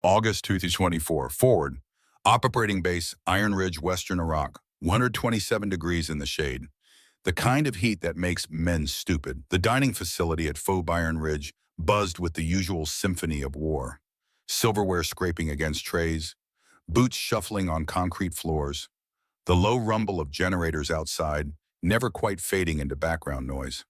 August 2024. Forward. Operating base, Iron Ridge, Western Iraq. 127 degrees in the shade. The kind of heat that makes men stupid. The dining facility at Faux Iron Ridge buzzed with the usual symphony of war. Silverware scraping against trays, boots shuffling on concrete floors, the low rumble of generators outside, never quite fading into background noise.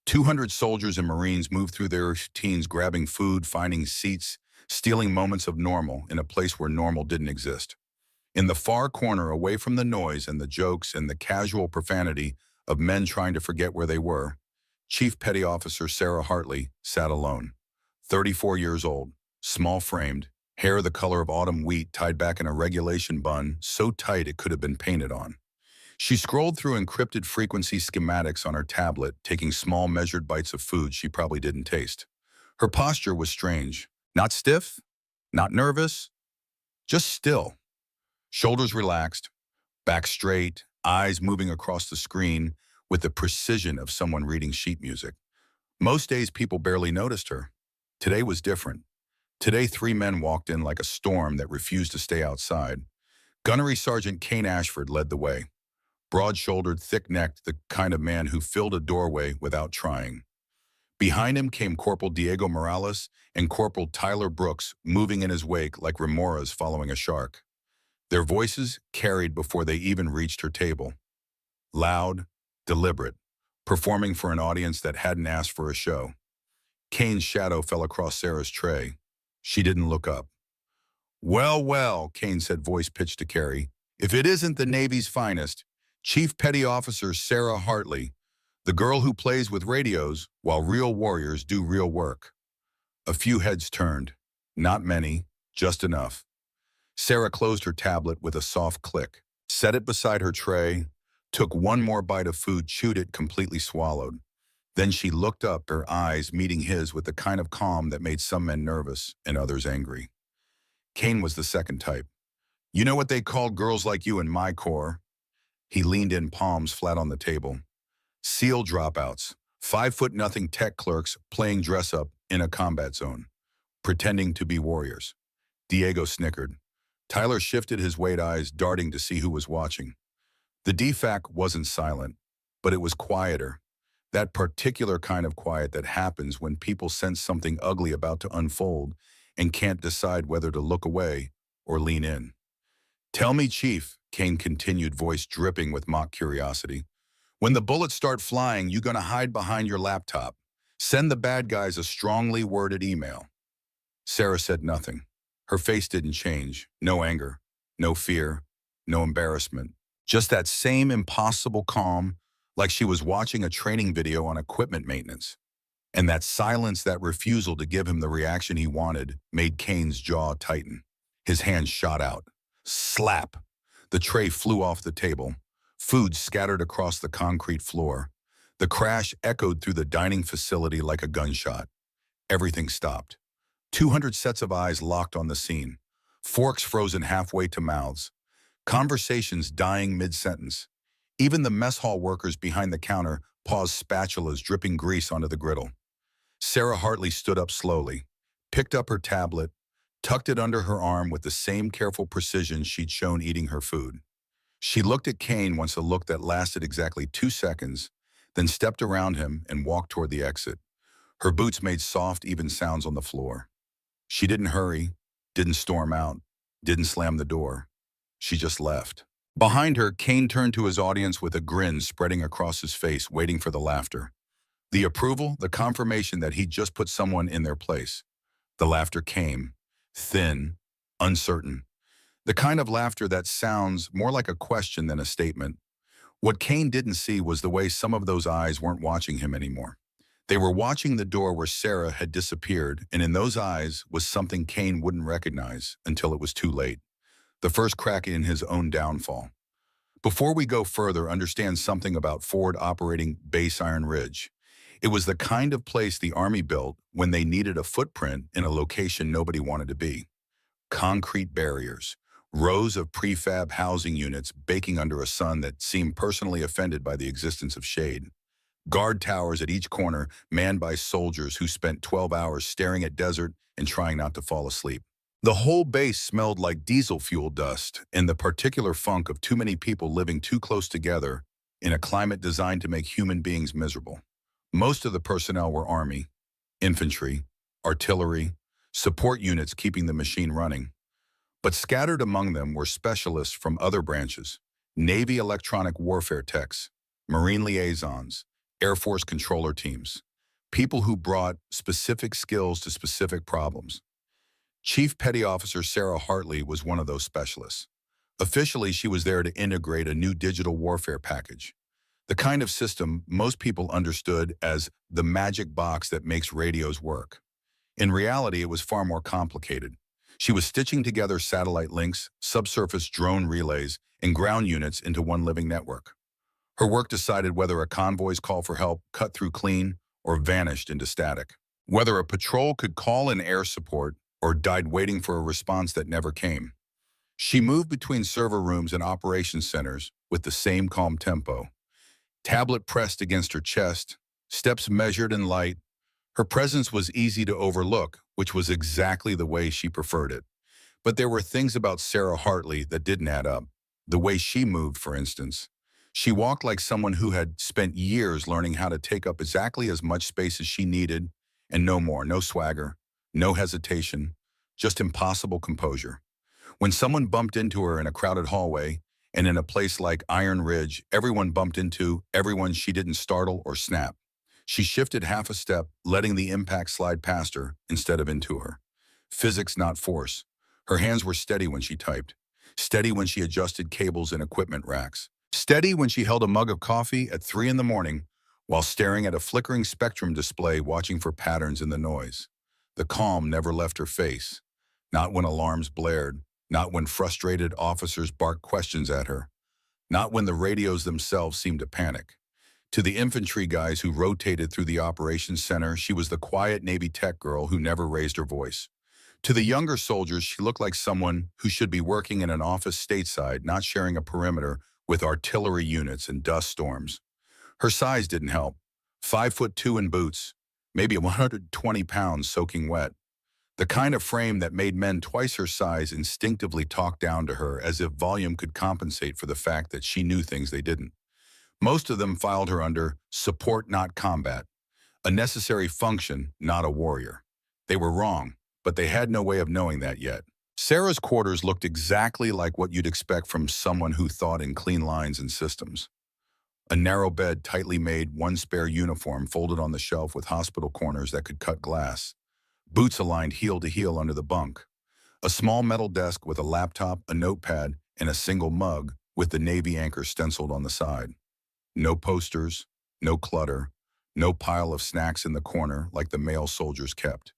200 soldiers and Marines moved through their routines, grabbing food, finding seats, stealing moments of normal in a place where normal didn't exist. In the far corner, away from the noise and the jokes and the casual profanity of men trying to forget where they were, Chief Petty Officer Sarah Hartley sat alone. 34 years old, small-framed, hair the color of autumn wheat tied back in a regulation bun so tight it could have been painted on. She scrolled through encrypted frequency schematics on her tablet, taking small measured bites of food she probably didn't taste. Her posture was strange. Not stiff, not nervous, just still. Shoulders relaxed, back straight, eyes moving across the screen with the precision of someone reading sheet music. Most days people barely noticed her. Today was different. Today 3 men walked in like a storm that refused to stay outside. Gunnery Sergeant Kane Ashford led the way. Broad-shouldered, thick-necked, the kind of man who filled a doorway without trying. Behind him came Corporal Diego Morales and Corporal Tyler Brooks, moving in his wake like remoras following a shark. Their voices carried before they even reached her table. Loud, deliberate, performing for an audience that hadn't asked for a show. Kane's shadow fell across Sarah's tray. She didn't look up. "Well, well," Kane said, voice pitched to Carrie. "If it isn't the Navy's finest, Chief Petty Officer Sarah Hartley, the girl who plays with radios while real warriors do real work." A few heads turned. Not many, just enough. Sarah closed her tablet with a soft click, set it beside her tray, took one more bite of food, chewed it, completely swallowed. Then she looked up, her eyes meeting his with the kind of calm that made some men nervous and others angry. Kane was the second type. "You know what they called girls like you in my corps?" He leaned in, palms flat on the table. "SEAL dropouts, 5'0" tech clerks playing dress-up in a combat zone, pretending to be warriors." Diego snickered. Tyler shifted his weight eyes, darting to see who was watching. The DFAC wasn't silent, but it was quieter. That particular kind of quiet that happens when people sense something ugly about to unfold and can't decide whether to look away or lean in. "Tell me, Chief," Kane continued, voice dripping with mock curiosity. "When the bullets start flying, you gonna hide behind your laptop? Send the bad guys a strongly worded email?" Sarah said nothing. Her face didn't change. No anger, no fear, no embarrassment. Just that same impossible calm, like she was watching a training video on equipment maintenance. And that silence, that refusal to give him the reaction he wanted, made Kane's jaw tighten. His hand shot out. Slap! The tray flew off the table. Food scattered across the concrete floor. The crash echoed through the dining facility like a gunshot. Everything stopped. 200 sets of eyes locked on the scene. Forks frozen halfway to mouths. Conversations dying mid-sentence. Even the mess hall workers behind the counter paused, spatulas dripping grease onto the griddle. Sarah Hartley stood up slowly, picked up her tablet, tucked it under her arm with the same careful precision she'd shown eating her food. She looked at Kane once, a look that lasted exactly 2 seconds, then stepped around him and walked toward the exit. Her boots made soft, even sounds on the floor. She didn't hurry, didn't storm out, didn't slam the door. She just left. Behind her, Kane turned to his audience with a grin spreading across his face, waiting for the laughter. The approval, the confirmation that he'd just put someone in their place. The laughter came, thin, uncertain. The kind of laughter that sounds more like a question than a statement. What Kane didn't see was the way some of those eyes weren't watching him anymore. They were watching the door where Sarah had disappeared, and in those eyes was something Kane wouldn't recognize until it was too late. The first crack in his own downfall. Before we go further, understand something about Forward Operating Base Iron Ridge. It was the kind of place the Army built when they needed a footprint in a location nobody wanted to be. Concrete barriers, rows of prefab housing units baking under a sun that seemed personally offended by the existence of shade. Guard towers at each corner manned by soldiers who spent 12 hours staring at desert and trying not to fall asleep. The whole base smelled like diesel fuel dust and the particular funk of too many people living too close together in a climate designed to make human beings miserable. Most of the personnel were Army, infantry, artillery, support units keeping the machine running. But scattered among them were specialists from other branches, Navy electronic warfare techs, Marine liaisons, Air Force controller teams, people who brought specific skills to specific problems. Chief Petty Officer Sarah Hartley was one of those specialists. Officially, she was there to integrate a new digital warfare package, the kind of system most people understood as the magic box that makes radios work. In reality, it was far more complicated. She was stitching together satellite links, subsurface drone relays, and ground units into one living network. Her work decided whether a convoy's call for help cut through clean or vanished into static, whether a patrol could call in air support or died waiting for a response that never came. She moved between server rooms and operations centers with the same calm tempo. Tablet pressed against her chest, steps measured and light. Her presence was easy to overlook, which was exactly the way she preferred it. But there were things about Sarah Hartley that didn't add up. The way she moved, for instance. She walked like someone who had spent years learning how to take up exactly as much space as she needed, and no more, no swagger, no hesitation, just impossible composure. When someone bumped into her in a crowded hallway, and in a place like Iron Ridge, everyone bumped into everyone, she didn't startle or snap. She shifted half a step, letting the impact slide past her instead of into her. Physics, not force. Her hands were steady when she typed, steady when she adjusted cables in equipment racks, steady when she held a mug of coffee at 3 in the morning while staring at a flickering spectrum display watching for patterns in the noise. The calm never left her face, not when alarms blared, not when frustrated officers barked questions at her, not when the radios themselves seemed to panic. To the infantry guys who rotated through the operations center, she was the quiet Navy tech girl who never raised her voice. To the younger soldiers, she looked like someone who should be working in an office stateside, not sharing a perimeter with artillery units and dust storms. Her size didn't help. 5'2" in boots, maybe 120 pounds soaking wet. The kind of frame that made men twice her size instinctively talk down to her as if volume could compensate for the fact that she knew things they didn't. Most of them filed her under support, not combat, a necessary function, not a warrior. They were wrong, but they had no way of knowing that yet. Sarah's quarters looked exactly like what you'd expect from someone who thought in clean lines and systems. A narrow bed, tightly made, one spare uniform folded on the shelf with hospital corners that could cut glass. Boots aligned heel to heel under the bunk. A small metal desk with a laptop, a notepad, and a single mug with the Navy anchor stenciled on the side. No posters, no clutter, no pile of snacks in the corner like the male soldiers kept.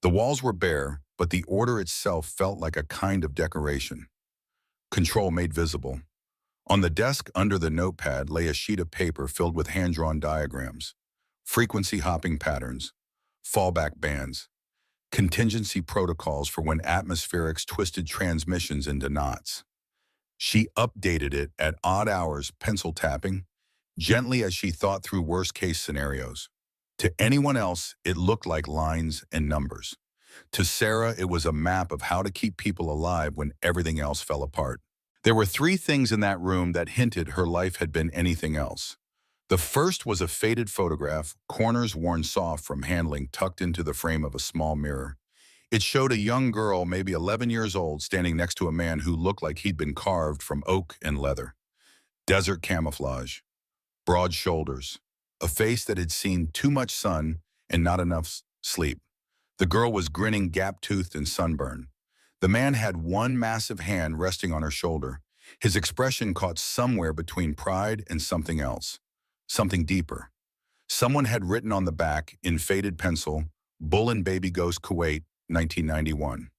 The walls were bare, but the order itself felt like a kind of decoration. Control made visible. On the desk under the notepad lay a sheet of paper filled with hand-drawn diagrams, frequency hopping patterns, fallback bands, contingency protocols for when atmospherics twisted transmissions into knots. She updated it at odd hours, pencil tapping, gently as she thought through worst-case scenarios. To anyone else, it looked like lines and numbers. To Sarah, it was a map of how to keep people alive when everything else fell apart. There were 3 things in that room that hinted her life had been anything else. The first was a faded photograph, corners worn soft from handling tucked into the frame of a small mirror. It showed a young girl, maybe 11 years old, standing next to a man who looked like he'd been carved from oak and leather. Desert camouflage, broad shoulders, a face that had seen too much sun and not enough sleep. The girl was grinning, gap-toothed and sunburned. The man had one massive hand resting on her shoulder. His expression caught somewhere between pride and something else, something deeper. Someone had written on the back, in faded pencil, Bull and Baby Ghost Kuwait, 1991.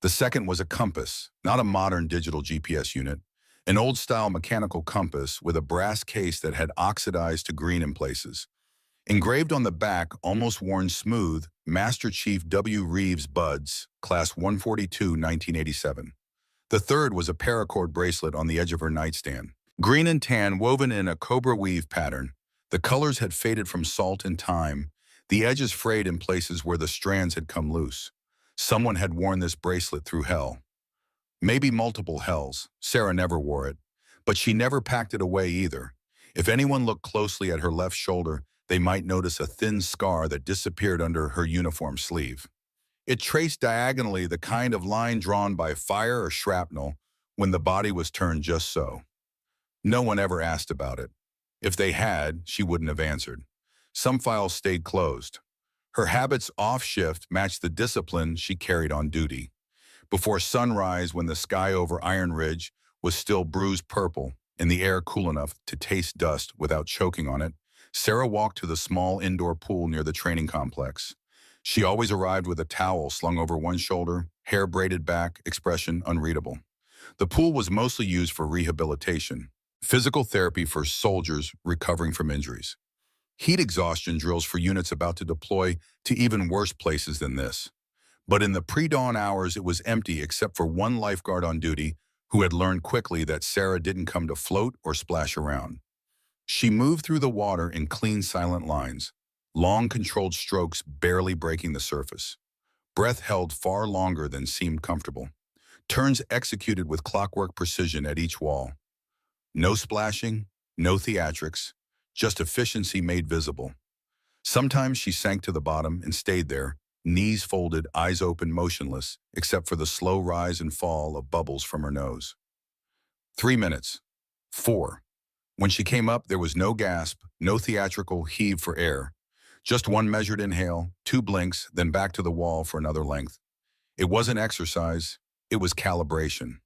The second was a compass, not a modern digital GPS unit, an old-style mechanical compass with a brass case that had oxidized to green in places. Engraved on the back, almost worn smooth, Master Chief W. Reeves Buds, Class 142, 1987. The third was a paracord bracelet on the edge of her nightstand. Green and tan woven in a cobra weave pattern. The colors had faded from salt and time, the edges frayed in places where the strands had come loose. Someone had worn this bracelet through hell. Maybe multiple hells. Sarah never wore it. But she never packed it away either. If anyone looked closely at her left shoulder, they might notice a thin scar that disappeared under her uniform sleeve. It traced diagonally the kind of line drawn by fire or shrapnel when the body was turned just so. No one ever asked about it. If they had, she wouldn't have answered. Some files stayed closed. Her habits off shift matched the discipline she carried on duty. Before sunrise, when the sky over Iron Ridge was still bruised purple and the air cool enough to taste dust without choking on it, Sarah walked to the small indoor pool near the training complex. She always arrived with a towel slung over one shoulder, hair braided back, expression unreadable. The pool was mostly used for rehabilitation, physical therapy for soldiers recovering from injuries, heat exhaustion drills for units about to deploy to even worse places than this. But in the pre-dawn hours, it was empty except for one lifeguard on duty who had learned quickly that Sarah didn't come to float or splash around. She moved through the water in clean, silent lines, long, controlled strokes barely breaking the surface. Breath held far longer than seemed comfortable. Turns executed with clockwork precision at each wall. No splashing, no theatrics, just efficiency made visible. Sometimes she sank to the bottom and stayed there, knees folded, eyes open, motionless, except for the slow rise and fall of bubbles from her nose. 3 minutes. 4. When she came up, there was no gasp, no theatrical heave for air. Just one measured inhale, 2 blinks, then back to the wall for another length. It wasn't exercise, it was calibration.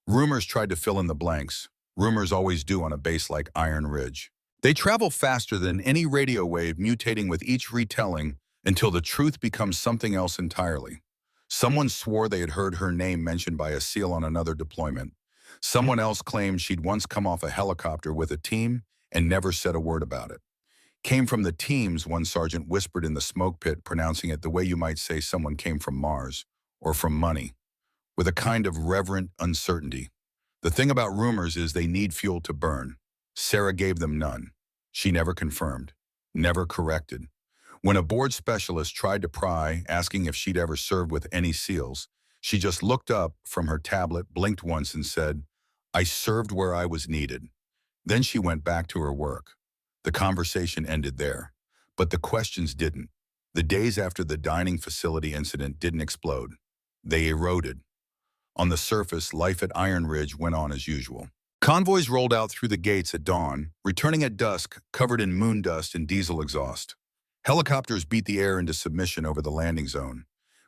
Rumors tried to fill in the blanks. Rumors always do on a base like Iron Ridge. They travel faster than any radio wave, mutating with each retelling until the truth becomes something else entirely. Someone swore they had heard her name mentioned by a SEAL on another deployment. Someone else claimed she'd once come off a helicopter with a team and never said a word about it. Came from the teams, one sergeant whispered in the smoke pit, pronouncing it the way you might say someone came from Mars, or from money, with a kind of reverent uncertainty. The thing about rumors is they need fuel to burn. Sarah gave them none. She never confirmed, never corrected. When a board specialist tried to pry, asking if she'd ever served with any SEALs, she just looked up from her tablet, blinked once and said, "I served where I was needed." Then she went back to her work. The conversation ended there, but the questions didn't. The days after the dining facility incident didn't explode. They eroded. On the surface, life at Iron Ridge went on as usual. Convoys rolled out through the gates at dawn, returning at dusk, covered in moon dust and diesel exhaust. Helicopters beat the air into submission over the landing zone.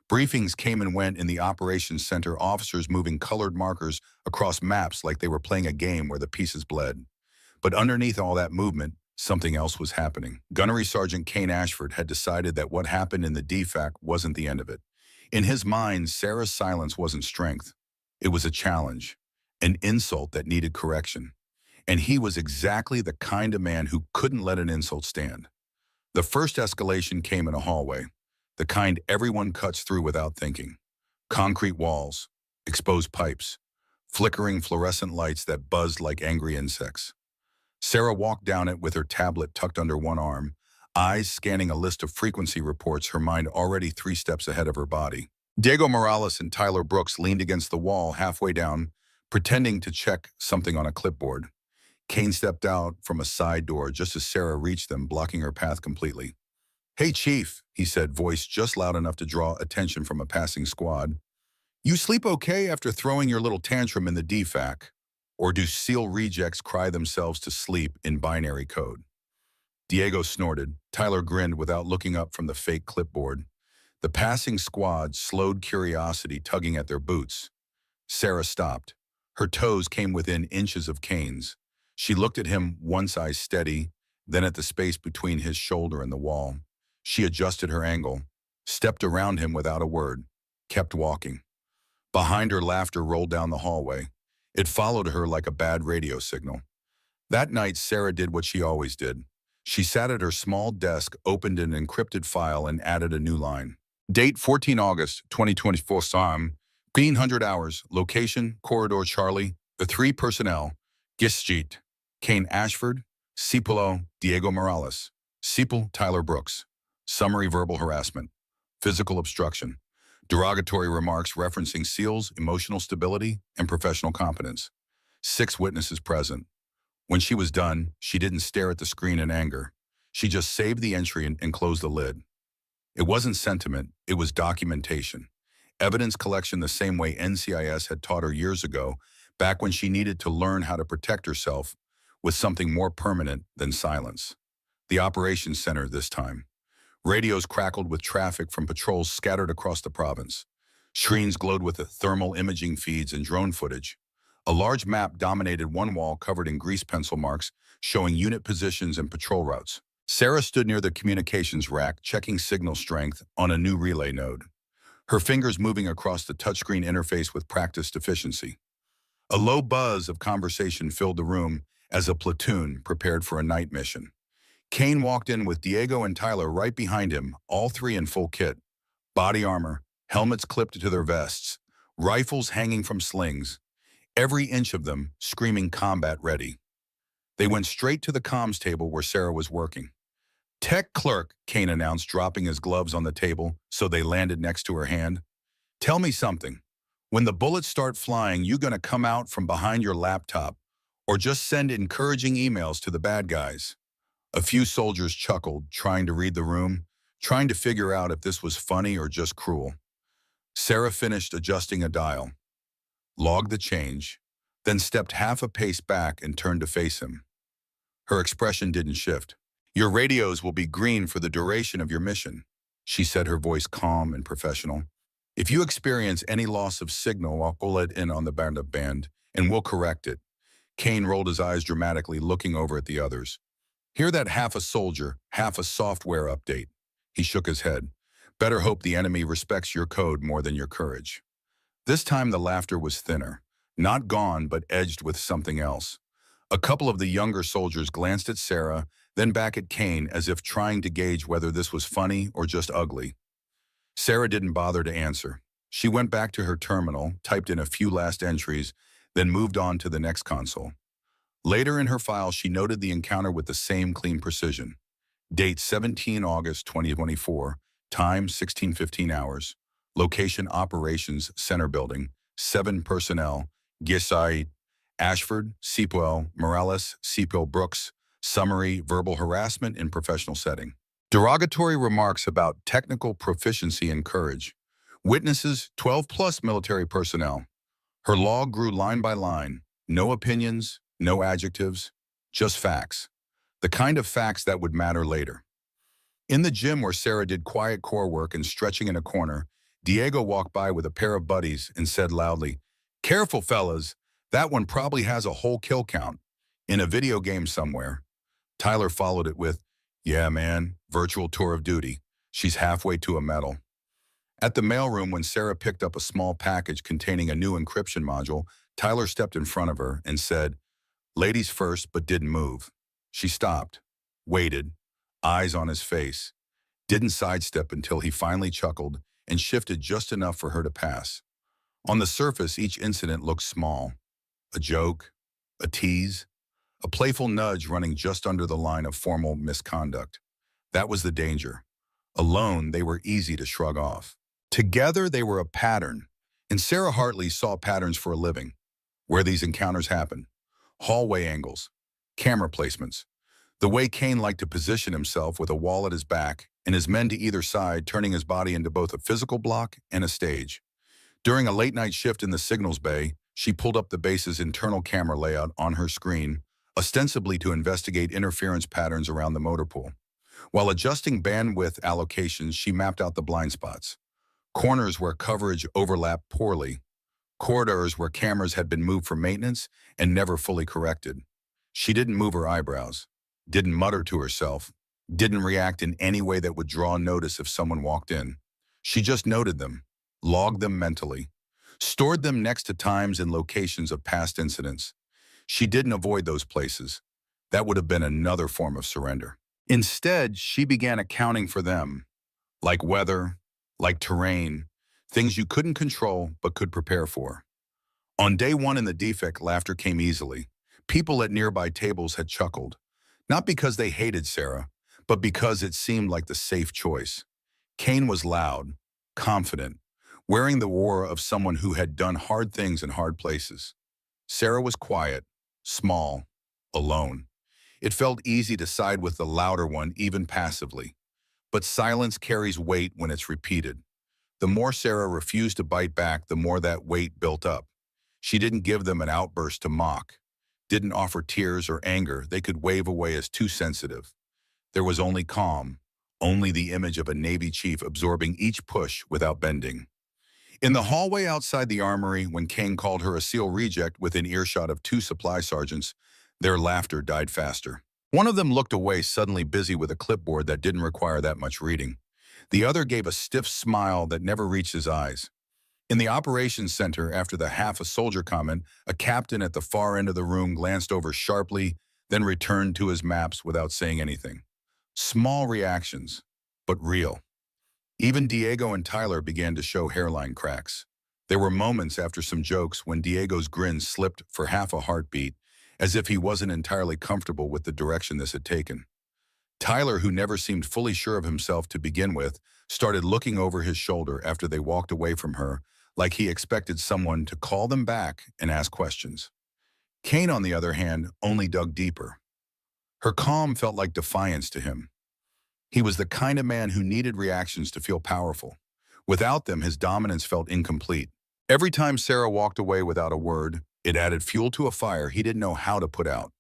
Briefings came and went in the operations center, officers moving colored markers across maps like they were playing a game where the pieces bled. But underneath all that movement, something else was happening. Gunnery Sergeant Kane Ashford had decided that what happened in the DFAC wasn't the end of it. In his mind, Sarah's silence wasn't strength. It was a challenge, an insult that needed correction. And he was exactly the kind of man who couldn't let an insult stand. The first escalation came in a hallway, the kind everyone cuts through without thinking. Concrete walls, exposed pipes, flickering fluorescent lights that buzzed like angry insects. Sarah walked down it with her tablet tucked under one arm, eyes scanning a list of frequency reports, her mind already 3 steps ahead of her body. Diego Morales and Tyler Brooks leaned against the wall halfway down, pretending to check something on a clipboard. Kane stepped out from a side door just as Sarah reached them, blocking her path completely. "Hey, Chief," he said, voice just loud enough to draw attention from a passing squad. "You sleep okay after throwing your little tantrum in the DFAC? Or do SEAL rejects cry themselves to sleep in binary code?" Diego snorted. Tyler grinned without looking up from the fake clipboard. The passing squad slowed, curiosity tugging at their boots. Sarah stopped. Her toes came within inches of Kane's. She looked at him, once eyes steady, then at the space between his shoulder and the wall. She adjusted her angle, stepped around him without a word, kept walking. Behind her, laughter rolled down the hallway. It followed her like a bad radio signal. That night, Sarah did what she always did. She sat at her small desk, opened an encrypted file, and added a new line. Date 14 August 2024, Psalm, 100 hours, location, Corridor Charlie, the 3 personnel, Gisjit, Kane Ashford, Cipulo, Diego Morales, Cipul, Tyler Brooks. Summary: verbal harassment, physical obstruction, Derogatory remarks referencing SEALs, emotional stability, and professional competence. 6 witnesses present. When she was done, she didn't stare at the screen in anger. She just saved the entry and closed the lid. It wasn't sentiment, it was documentation. Evidence collection the same way NCIS had taught her years ago, back when she needed to learn how to protect herself with something more permanent than silence. The operations center this time. Radios crackled with traffic from patrols scattered across the province. Screens glowed with the thermal imaging feeds and drone footage. A large map dominated one wall covered in grease pencil marks, showing unit positions and patrol routes. Sarah stood near the communications rack, checking signal strength on a new relay node, her fingers moving across the touchscreen interface with practiced efficiency. A low buzz of conversation filled the room as a platoon prepared for a night mission. Kane walked in with Diego and Tyler right behind him, all 3 in full kit. Body armor, helmets clipped to their vests, rifles hanging from slings, every inch of them screaming combat ready. They went straight to the comms table where Sarah was working. "Tech clerk," Kane announced, dropping his gloves on the table so they landed next to her hand. "Tell me something. When the bullets start flying, you gonna come out from behind your laptop or just send encouraging emails to the bad guys?" A few soldiers chuckled, trying to read the room, trying to figure out if this was funny or just cruel. Sarah finished adjusting a dial, logged the change, then stepped half a pace back and turned to face him. Her expression didn't shift. "Your radios will be green for the duration of your mission," she said, her voice calm and professional. "If you experience any loss of signal, I'll pull it in on the band, and we'll correct it." Kane rolled his eyes dramatically, looking over at the others. "Hear that, half a soldier, half a software update?" He shook his head. "Better hope the enemy respects your code more than your courage." This time the laughter was thinner, not gone but edged with something else. A couple of the younger soldiers glanced at Sarah, then back at Kane as if trying to gauge whether this was funny or just ugly. Sarah didn't bother to answer. She went back to her terminal, typed in a few last entries, then moved on to the next console. Later in her file, she noted the encounter with the same clean precision. Date 17 August 2024, time 16:15 hours. Location Operations Center Building, 7 personnel, Gisai, Ashford, Seepwell, Morales, Seepwell Brooks. Summary: verbal harassment in professional setting. Derogatory remarks about technical proficiency and courage. Witnesses: 12+ military personnel. Her log grew line by line. No opinions, no adjectives, just facts. The kind of facts that would matter later. In the gym where Sarah did quiet core work and stretching in a corner, Diego walked by with a pair of buddies and said loudly, "Careful, fellas. That one probably has a whole kill count. In a video game somewhere." Tyler followed it with, "Yeah, man, virtual tour of duty. She's halfway to a medal." At the mailroom, when Sarah picked up a small package containing a new encryption module, Tyler stepped in front of her and said, "Ladies first," but didn't move. She stopped, waited, eyes on his face, didn't sidestep until he finally chuckled and shifted just enough for her to pass. On the surface, each incident looked small. A joke, a tease, a playful nudge running just under the line of formal misconduct. That was the danger. Alone, they were easy to shrug off. Together, they were a pattern, and Sarah Hartley saw patterns for a living. Where these encounters happen: hallway angles, camera placements, the way Kane liked to position himself with a wall at his back and his men to either side, turning his body into both a physical block and a stage. During a late-night shift in the signals bay, she pulled up the base's internal camera layout on her screen, ostensibly to investigate interference patterns around the motor pool. While adjusting bandwidth allocations, she mapped out the blind spots. Corners where coverage overlapped poorly, corridors where cameras had been moved for maintenance and never fully corrected. She didn't move her eyebrows, didn't mutter to herself, didn't react in any way that would draw notice if someone walked in. She just noted them, logged them mentally, stored them next to times and locations of past incidents. She didn't avoid those places. That would have been another form of surrender. Instead, she began accounting for them, like weather, like terrain, things you couldn't control but could prepare for. On day one in the defect, laughter came easily. People at nearby tables had chuckled, not because they hated Sarah, but because it seemed like the safe choice. Kane was loud, confident, wearing the aura of someone who had done hard things in hard places. Sarah was quiet, small, alone. It felt easy to side with the louder one, even passively. But silence carries weight when it's repeated. The more Sarah refused to bite back, the more that weight built up. She didn't give them an outburst to mock, didn't offer tears or anger they could wave away as too sensitive. There was only calm, only the image of a Navy chief absorbing each push without bending. In the hallway outside the armory, when Kane called her a SEAL reject within earshot of two supply sergeants, their laughter died faster. One of them looked away, suddenly busy with a clipboard that didn't require that much reading. The other gave a stiff smile that never reached his eyes. In the operations center, after the half-a-soldier comment, a captain at the far end of the room glanced over sharply, then returned to his maps without saying anything. Small reactions, but real. Even Diego and Tyler began to show hairline cracks. There were moments after some jokes when Diego's grin slipped for half a heartbeat, as if he wasn't entirely comfortable with the direction this had taken. Tyler, who never seemed fully sure of himself to begin with, started looking over his shoulder after they walked away from her, like he expected someone to call them back and ask questions. Kane, on the other hand, only dug deeper. Her calm felt like defiance to him. He was the kind of man who needed reactions to feel powerful. Without them, his dominance felt incomplete. Every time Sarah walked away without a word, it added fuel to a fire he didn't know how to put out.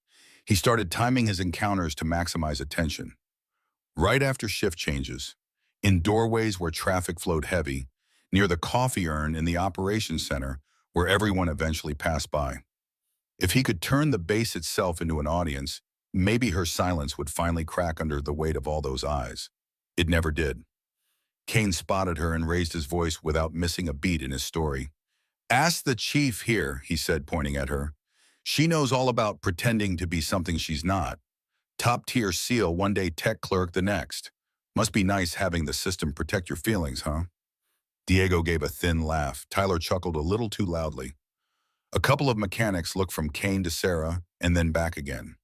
He started timing his encounters to maximize attention. Right after shift changes, in doorways where traffic flowed heavy, near the coffee urn in the operations center where everyone eventually passed by. If he could turn the base itself into an audience, maybe her silence would finally crack under the weight of all those eyes. It never did. Kane spotted her and raised his voice without missing a beat in his story. "Ask the chief here," he said, pointing at her. "She knows all about pretending to be something she's not. Top-tier SEAL one day, tech clerk the next. Must be nice having the system protect your feelings, huh?" Diego gave a thin laugh. Tyler chuckled a little too loudly. A couple of mechanics looked from Kane to Sarah and then back again.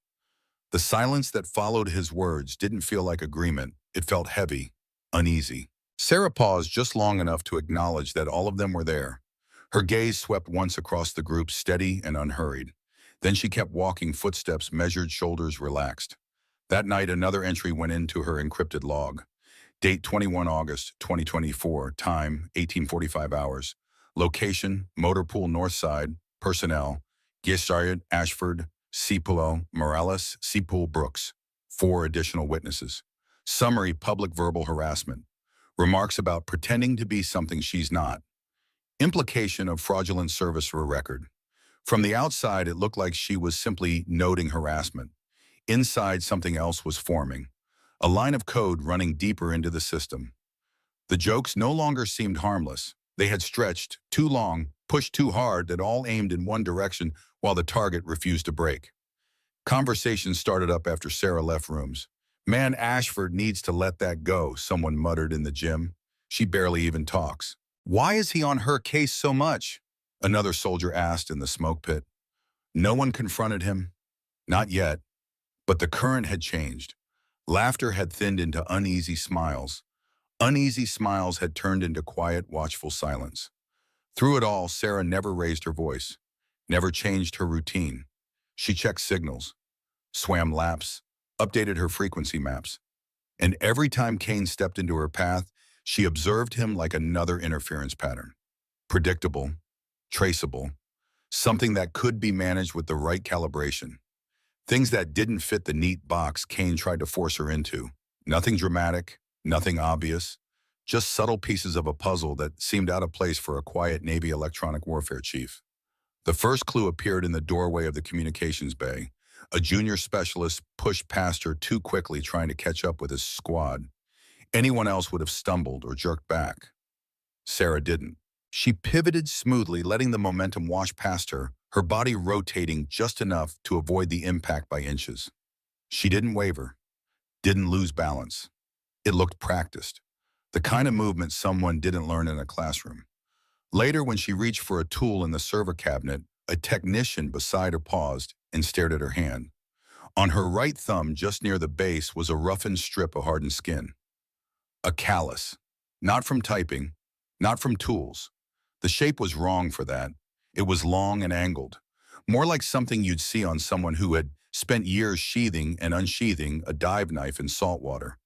The silence that followed his words didn't feel like agreement. It felt heavy, uneasy. Sarah paused just long enough to acknowledge that all of them were there. Her gaze swept once across the group, steady and unhurried. Then she kept walking, footsteps measured, shoulders relaxed. That night, another entry went into her encrypted log. Date 21 August 2024, time 18:45 hours. Location, Motorpool Northside, personnel, Guisariot, Ashford, Cipulo, Morales, Cipool, Brooks. 4 additional witnesses. Summary, public verbal harassment. Remarks about pretending to be something she's not. Implication of fraudulent service for a record. From the outside, it looked like she was simply noting harassment. Inside, something else was forming. A line of code running deeper into the system. The jokes no longer seemed harmless. They had stretched too long, pushed too hard, that all aimed in one direction while the target refused to break. Conversations started up after Sarah left rooms. "Man, Ashford needs to let that go," someone muttered in the gym. "She barely even talks." "Why is he on her case so much?" another soldier asked in the smoke pit. No one confronted him. Not yet. But the current had changed. Laughter had thinned into uneasy smiles. Uneasy smiles had turned into quiet, watchful silence. Through it all, Sarah never raised her voice, never changed her routine. She checked signals, swam laps, updated her frequency maps. And every time Kane stepped into her path, she observed him like another interference pattern. Predictable, traceable, something that could be managed with the right calibration. Things that didn't fit the neat box Kane tried to force her into. Nothing dramatic, nothing obvious, just subtle pieces of a puzzle that seemed out of place for a quiet Navy electronic warfare chief. The first clue appeared in the doorway of the communications bay. A junior specialist pushed past her too quickly, trying to catch up with his squad. Anyone else would have stumbled or jerked back. Sarah didn't. She pivoted smoothly, letting the momentum wash past her body rotating just enough to avoid the impact by inches. She didn't waver, didn't lose balance. It looked practiced, the kind of movement someone didn't learn in a classroom. Later, when she reached for a tool in the server cabinet, a technician beside her paused and stared at her hand. On her right thumb, just near the base, was a roughened strip of hardened skin. A callus. Not from typing, not from tools. The shape was wrong for that. It was long and angled, more like something you'd see on someone who had spent years sheathing and unsheathing a dive knife in salt water.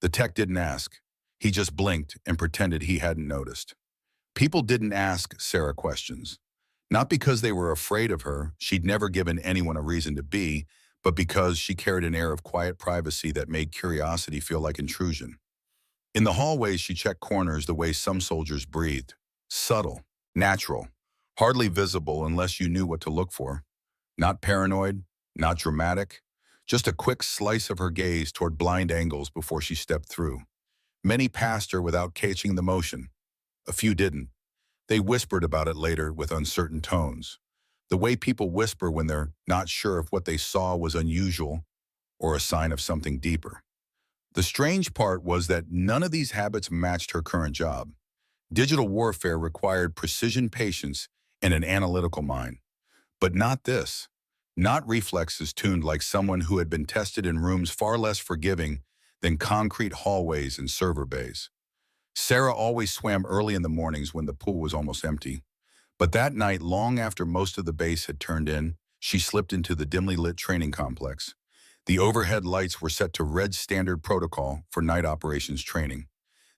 The tech didn't ask. He just blinked and pretended he hadn't noticed. People didn't ask Sarah questions. Not because they were afraid of her, she'd never given anyone a reason to be, but because she carried an air of quiet privacy that made curiosity feel like intrusion. In the hallways, she checked corners the way some soldiers breathed. Subtle, natural, hardly visible unless you knew what to look for. Not paranoid, not dramatic, just a quick slice of her gaze toward blind angles before she stepped through. Many passed her without catching the motion. A few didn't. They whispered about it later with uncertain tones. The way people whisper when they're not sure if what they saw was unusual or a sign of something deeper. The strange part was that none of these habits matched her current job. Digital warfare required precision patience and an analytical mind. But not this. Not reflexes tuned like someone who had been tested in rooms far less forgiving than concrete hallways and server bays. Sarah always swam early in the mornings when the pool was almost empty. But that night, long after most of the base had turned in, she slipped into the dimly lit training complex. The overhead lights were set to red standard protocol for night operations training.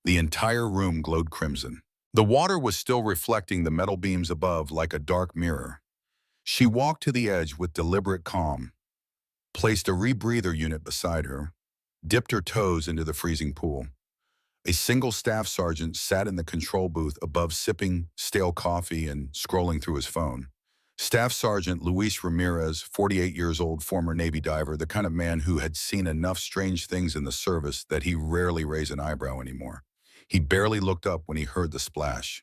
The entire room glowed crimson. The water was still reflecting the metal beams above like a dark mirror. She walked to the edge with deliberate calm, placed a rebreather unit beside her, dipped her toes into the freezing pool. A single staff sergeant sat in the control booth above sipping stale coffee and scrolling through his phone. Staff Sergeant Luis Ramirez, 48 years old, former Navy diver, the kind of man who had seen enough strange things in the service that he rarely raised an eyebrow anymore. He barely looked up when he heard the splash.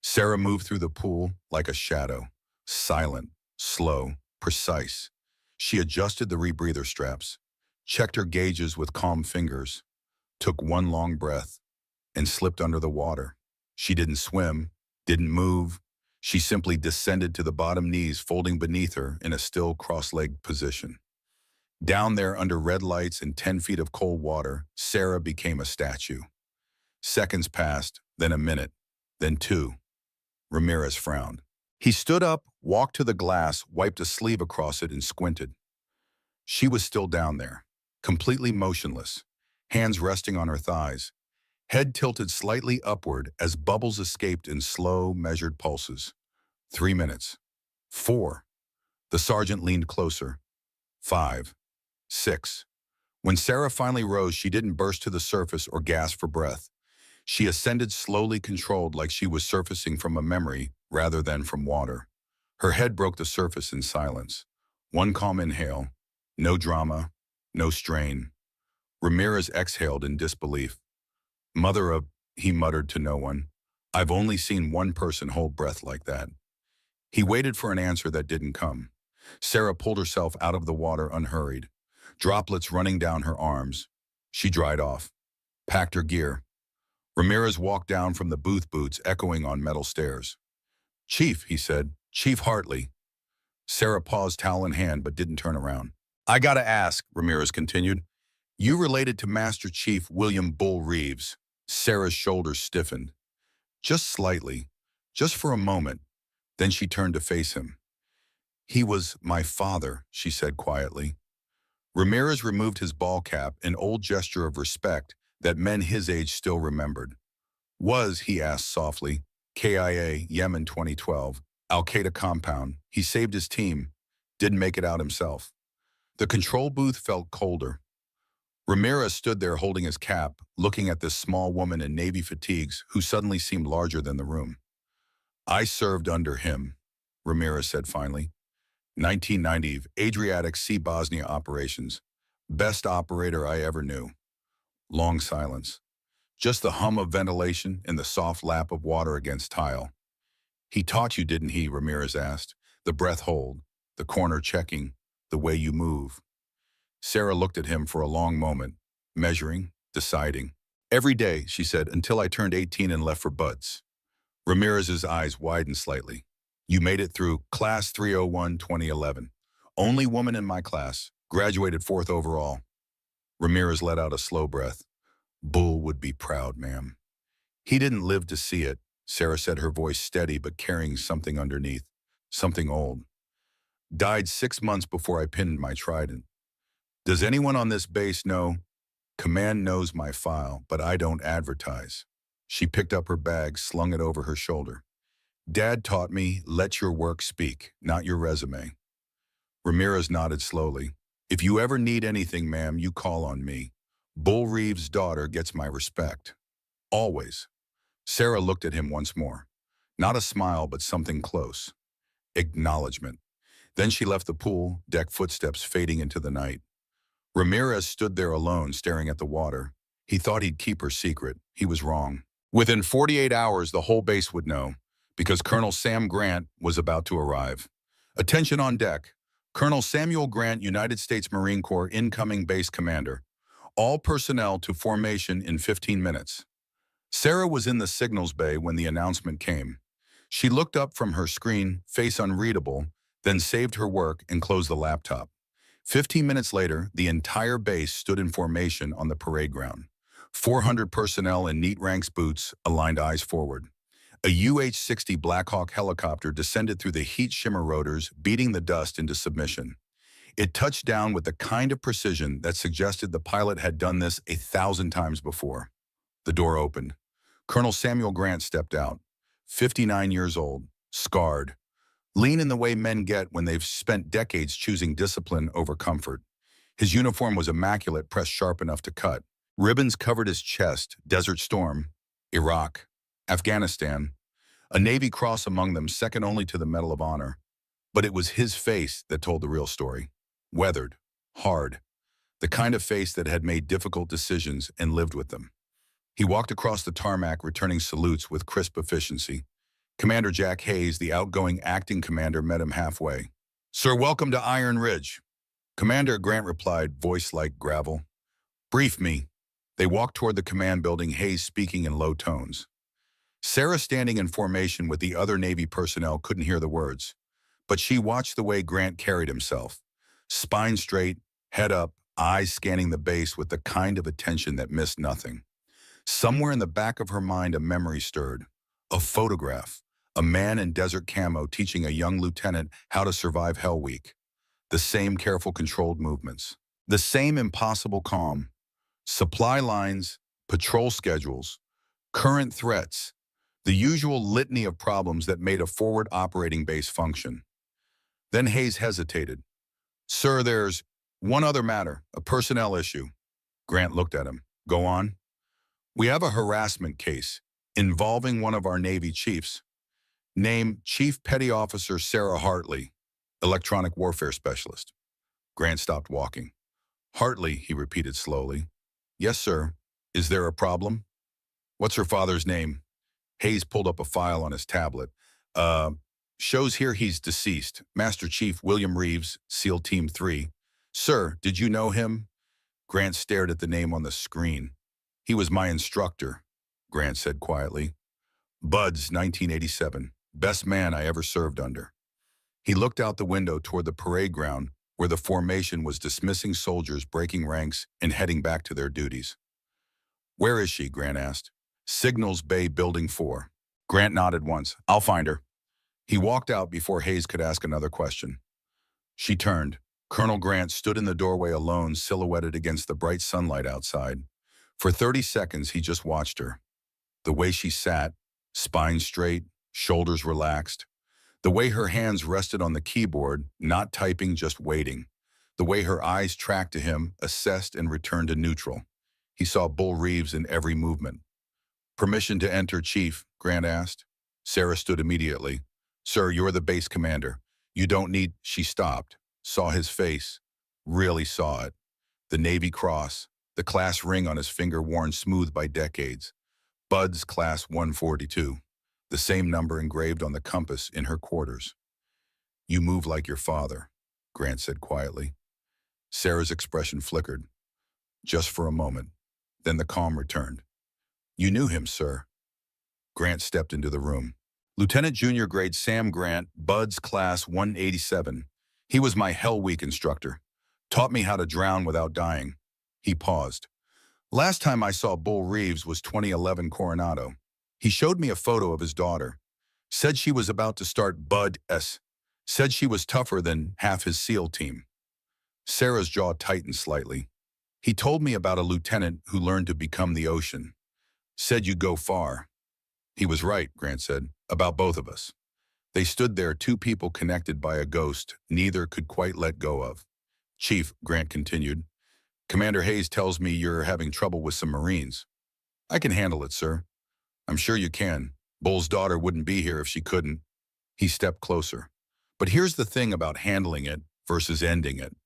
Sarah moved through the pool like a shadow, silent, slow, precise. She adjusted the rebreather straps, checked her gauges with calm fingers, took one long breath, and slipped under the water. She didn't swim, didn't move. She simply descended to the bottom knees, folding beneath her in a still cross-legged position. Down there under red lights and 10 feet of cold water, Sarah became a statue. Seconds passed, then a minute, then two. Ramirez frowned. He stood up, walked to the glass, wiped a sleeve across it, and squinted. She was still down there, completely motionless, hands resting on her thighs, head tilted slightly upward as bubbles escaped in slow, measured pulses. 3 minutes. 4. The sergeant leaned closer. 5. 6. When Sarah finally rose, she didn't burst to the surface or gasp for breath. She ascended slowly, controlled, like she was surfacing from a memory rather than from water. Her head broke the surface in silence. One calm inhale. No drama. No strain. Ramirez exhaled in disbelief. Mother of, he muttered to no one. I've only seen one person hold breath like that. He waited for an answer that didn't come. Sarah pulled herself out of the water unhurried, droplets running down her arms. She dried off, packed her gear. Ramirez walked down from the booth boots, echoing on metal stairs. Chief, he said, Chief Hartley. Sarah paused, towel in hand, but didn't turn around. I gotta ask, Ramirez continued. You related to Master Chief William Bull Reeves. Sarah's shoulders stiffened. Just slightly, just for a moment. Then she turned to face him. He was my father, she said quietly. Ramirez removed his ball cap, an old gesture of respect that men his age still remembered. Was, he asked softly, KIA, Yemen 2012, Al-Qaeda compound. He saved his team, didn't make it out himself. The control booth felt colder. Ramirez stood there holding his cap, looking at this small woman in Navy fatigues who suddenly seemed larger than the room. I served under him, Ramirez said finally. 1990, Adriatic Sea Bosnia operations. Best operator I ever knew. Long silence. Just the hum of ventilation and the soft lap of water against tile. He taught you, didn't he? Ramirez asked. The breath hold, the corner checking, the way you move. Sarah looked at him for a long moment, measuring, deciding. Every day, she said, until I turned 18 and left for Buds. Ramirez's eyes widened slightly. You made it through Class 301 2011. Only woman in my class. Graduated 4th overall. Ramirez let out a slow breath. Bull would be proud, ma'am. He didn't live to see it, Sarah said, her voice steady but carrying something underneath. Something old. Died 6 months before I pinned my trident. Does anyone on this base know? Command knows my file, but I don't advertise. She picked up her bag, slung it over her shoulder. Dad taught me, let your work speak, not your resume. Ramirez nodded slowly. If you ever need anything, ma'am, you call on me. Bull Reeves' daughter gets my respect. Always. Sarah looked at him once more. Not a smile, but something close. Acknowledgement. Then she left the pool, deck footsteps fading into the night. Ramirez stood there alone, staring at the water. He thought he'd keep her secret. He was wrong. Within 48 hours, the whole base would know, because Colonel Sam Grant was about to arrive. Attention on deck. Colonel Samuel Grant, United States Marine Corps incoming base commander. All personnel to formation in 15 minutes. Sarah was in the signals bay when the announcement came. She looked up from her screen, face unreadable, then saved her work and closed the laptop. 15 minutes later, the entire base stood in formation on the parade ground. 400 personnel in neat ranks boots, aligned eyes forward. A UH-60 Blackhawk helicopter descended through the heat shimmer rotors, beating the dust into submission. It touched down with the kind of precision that suggested the pilot had done this 1,000 times before. The door opened. Colonel Samuel Grant stepped out. 59 years old, scarred. Lean in the way men get when they've spent decades choosing discipline over comfort. His uniform was immaculate, pressed sharp enough to cut. Ribbons covered his chest, Desert Storm, Iraq, Afghanistan, a Navy Cross among them, second only to the Medal of Honor. But it was his face that told the real story. Weathered, hard, the kind of face that had made difficult decisions and lived with them. He walked across the tarmac, returning salutes with crisp efficiency. Commander Jack Hayes, the outgoing acting commander, met him halfway. Sir, welcome to Iron Ridge. Commander Grant replied, voice like gravel. Brief me. They walked toward the command building, Hayes speaking in low tones. Sarah, standing in formation with the other Navy personnel, couldn't hear the words, but she watched the way Grant carried himself. Spine straight, head up, eyes scanning the base with the kind of attention that missed nothing. Somewhere in the back of her mind, a memory stirred. A photograph. A man in desert camo teaching a young lieutenant how to survive Hell Week. The same careful, controlled movements. The same impossible calm. Supply lines, patrol schedules, current threats, the usual litany of problems that made a forward operating base function. Then Hayes hesitated. Sir, there's one other matter, a personnel issue. Grant looked at him. Go on. We have a harassment case involving one of our Navy chiefs. Name Chief Petty Officer Sarah Hartley, electronic warfare specialist. Grant stopped walking. Hartley, he repeated slowly. Yes, sir. Is there a problem? What's her father's name? Hayes pulled up a file on his tablet. Shows here he's deceased. Master Chief William Reeves, SEAL Team 3. Sir, did you know him? Grant stared at the name on the screen. He was my instructor, Grant said quietly. Buds, 1987. Best man I ever served under. He looked out the window toward the parade ground where the formation was dismissing soldiers, breaking ranks, and heading back to their duties. Where is she? Grant asked. Signals Bay, Building 4. Grant nodded once. I'll find her. He walked out before Hayes could ask another question. She turned. Colonel Grant stood in the doorway alone, silhouetted against the bright sunlight outside. For 30 seconds, he just watched her. The way she sat, spine straight, shoulders relaxed. The way her hands rested on the keyboard, not typing, just waiting. The way her eyes tracked to him, assessed and returned to neutral. He saw Bull Reeves in every movement. Permission to enter, Chief, Grant asked. Sarah stood immediately. Sir, you're the base commander. You don't need... She stopped, saw his face, really saw it. The Navy Cross, the class ring on his finger worn smooth by decades. Bud's Class 142. The same number engraved on the compass in her quarters. You move like your father, Grant said quietly. Sarah's expression flickered, just for a moment. Then the calm returned. You knew him, sir. Grant stepped into the room. Lieutenant Junior Grade Sam Grant, Bud's Class 187. He was my Hell Week instructor. Taught me how to drown without dying. He paused. Last time I saw Bull Reeves was 2011 Coronado. He showed me a photo of his daughter. Said she was about to start Bud S. Said she was tougher than half his SEAL team. Sarah's jaw tightened slightly. He told me about a lieutenant who learned to become the ocean. Said you go far. He was right, Grant said, about both of us. They stood there, two people connected by a ghost neither could quite let go of. Chief, Grant continued, Commander Hayes tells me you're having trouble with some Marines. I can handle it, sir. I'm sure you can. Bull's daughter wouldn't be here if she couldn't. He stepped closer. But here's the thing about handling it versus ending it.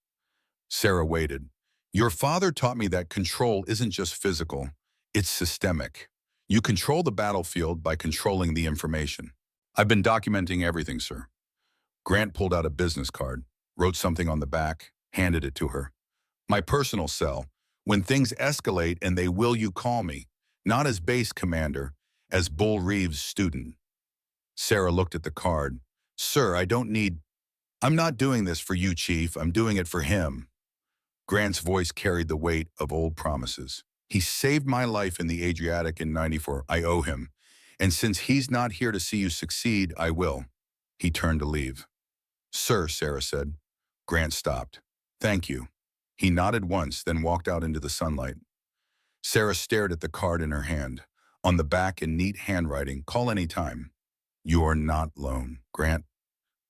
Sarah waited. Your father taught me that control isn't just physical, it's systemic. You control the battlefield by controlling the information. I've been documenting everything, sir. Grant pulled out a business card, wrote something on the back, handed it to her. My personal cell. When things escalate and they will, you call me. Not as base commander, as Bull Reeves' student. Sarah looked at the card. Sir, I'm not doing this for you, Chief. I'm doing it for him. Grant's voice carried the weight of old promises. He saved my life in the Adriatic in '94. I owe him. And since he's not here to see you succeed, I will. He turned to leave. Sir, Sarah said. Grant stopped. Thank you. He nodded once, then walked out into the sunlight. Sarah stared at the card in her hand. On the back in neat handwriting, call any time. You are not alone, Grant.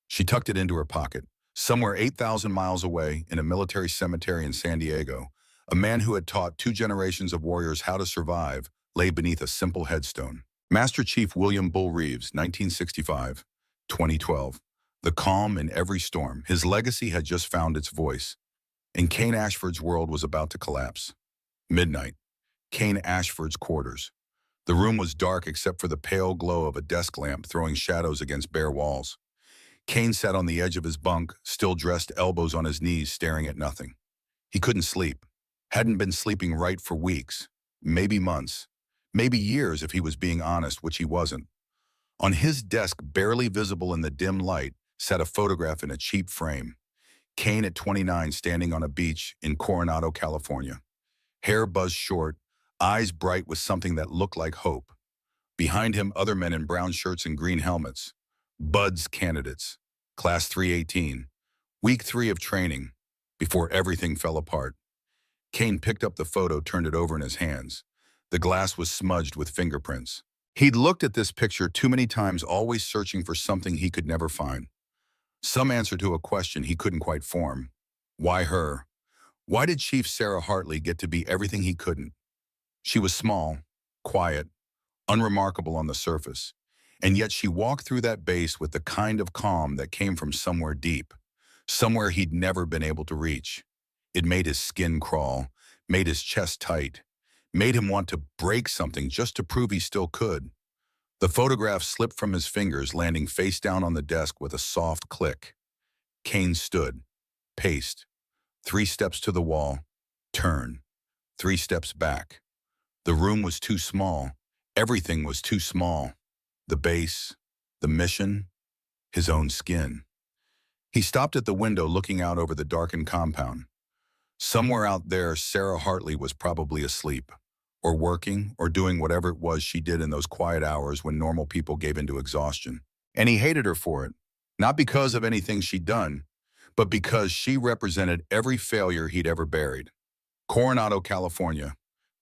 She tucked it into her pocket. Somewhere 8,000 miles away, in a military cemetery in San Diego, a man who had taught two generations of warriors how to survive lay beneath a simple headstone. Master Chief William Bull Reeves, 1965, 2012. The calm in every storm. His legacy had just found its voice, and Kane Ashford's world was about to collapse. Midnight. Kane Ashford's quarters. The room was dark except for the pale glow of a desk lamp throwing shadows against bare walls. Kane sat on the edge of his bunk, still dressed, elbows on his knees, staring at nothing. He couldn't sleep. Hadn't been sleeping right for weeks, maybe months, maybe years if he was being honest, which he wasn't. On his desk, barely visible in the dim light, sat a photograph in a cheap frame. Kane at 29 standing on a beach in Coronado, California. Hair buzzed short, eyes bright with something that looked like hope. Behind him, other men in brown shirts and green helmets. Bud's candidates. Class 318. Week 3 of training, before everything fell apart. Kane picked up the photo, turned it over in his hands. The glass was smudged with fingerprints. He'd looked at this picture too many times, always searching for something he could never find. Some answer to a question he couldn't quite form. Why her? Why did Chief Sarah Hartley get to be everything he couldn't? She was small, quiet, unremarkable on the surface, and yet she walked through that base with the kind of calm that came from somewhere deep, somewhere he'd never been able to reach. It made his skin crawl, made his chest tight, made him want to break something just to prove he still could. The photograph slipped from his fingers, landing face down on the desk with a soft click. Kane stood, paced, 3 steps to the wall, turn, 3 steps back. The room was too small. Everything was too small. The base, the mission, his own skin. He stopped at the window, looking out over the darkened compound. Somewhere out there, Sarah Hartley was probably asleep, or working, or doing whatever it was she did in those quiet hours when normal people gave into exhaustion. And he hated her for it, not because of anything she'd done, but because she represented every failure he'd ever buried. Coronado, California,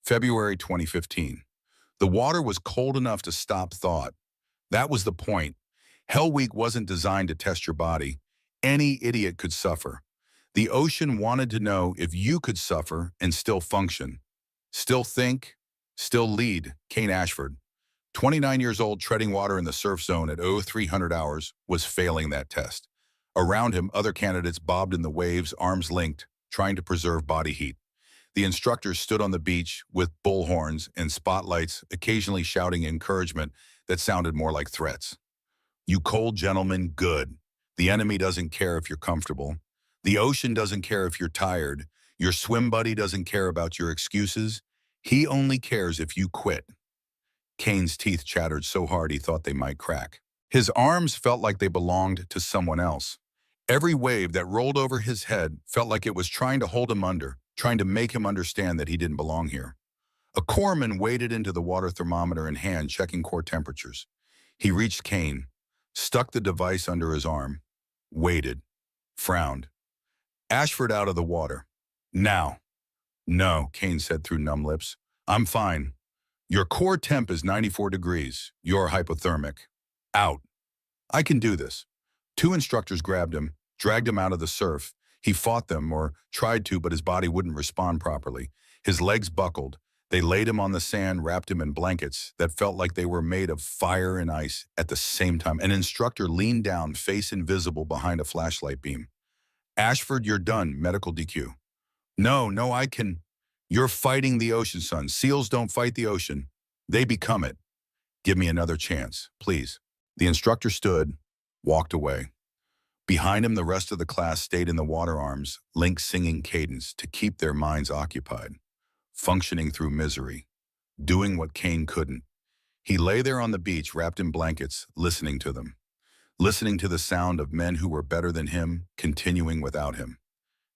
February 2015. The water was cold enough to stop thought. That was the point. Hell Week wasn't designed to test your body. Any idiot could suffer. The ocean wanted to know if you could suffer and still function. Still think, still lead. Kane Ashford, 29 years old, treading water in the surf zone at 0300 hours, was failing that test. Around him, other candidates bobbed in the waves, arms linked, trying to preserve body heat. The instructors stood on the beach with bullhorns and spotlights, occasionally shouting encouragement that sounded more like threats. You cold gentlemen, good. The enemy doesn't care if you're comfortable. The ocean doesn't care if you're tired. Your swim buddy doesn't care about your excuses. He only cares if you quit. Kane's teeth chattered so hard he thought they might crack. His arms felt like they belonged to someone else. Every wave that rolled over his head felt like it was trying to hold him under, trying to make him understand that he didn't belong here. A corpsman waded into the water thermometer in hand, checking core temperatures. He reached Kane, stuck the device under his arm, waited, frowned. Ashford out of the water. Now. No, Kane said through numb lips. I'm fine. Your core temp is 94 degrees. You're hypothermic. Out. I can do this. Two instructors grabbed him, dragged him out of the surf. He fought them, or tried to, but his body wouldn't respond properly. His legs buckled. They laid him on the sand, wrapped him in blankets that felt like they were made of fire and ice at the same time. An instructor leaned down, face invisible behind a flashlight beam. Ashford, you're done. Medical DQ. No, I can. You're fighting the ocean, son. SEALs don't fight the ocean. They become it. Give me another chance, please. The instructor stood, walked away. Behind him, the rest of the class stayed in the water arms, linked singing cadence to keep their minds occupied, functioning through misery, doing what Kane couldn't. He lay there on the beach, wrapped in blankets, listening to them, listening to the sound of men who were better than him, continuing without him.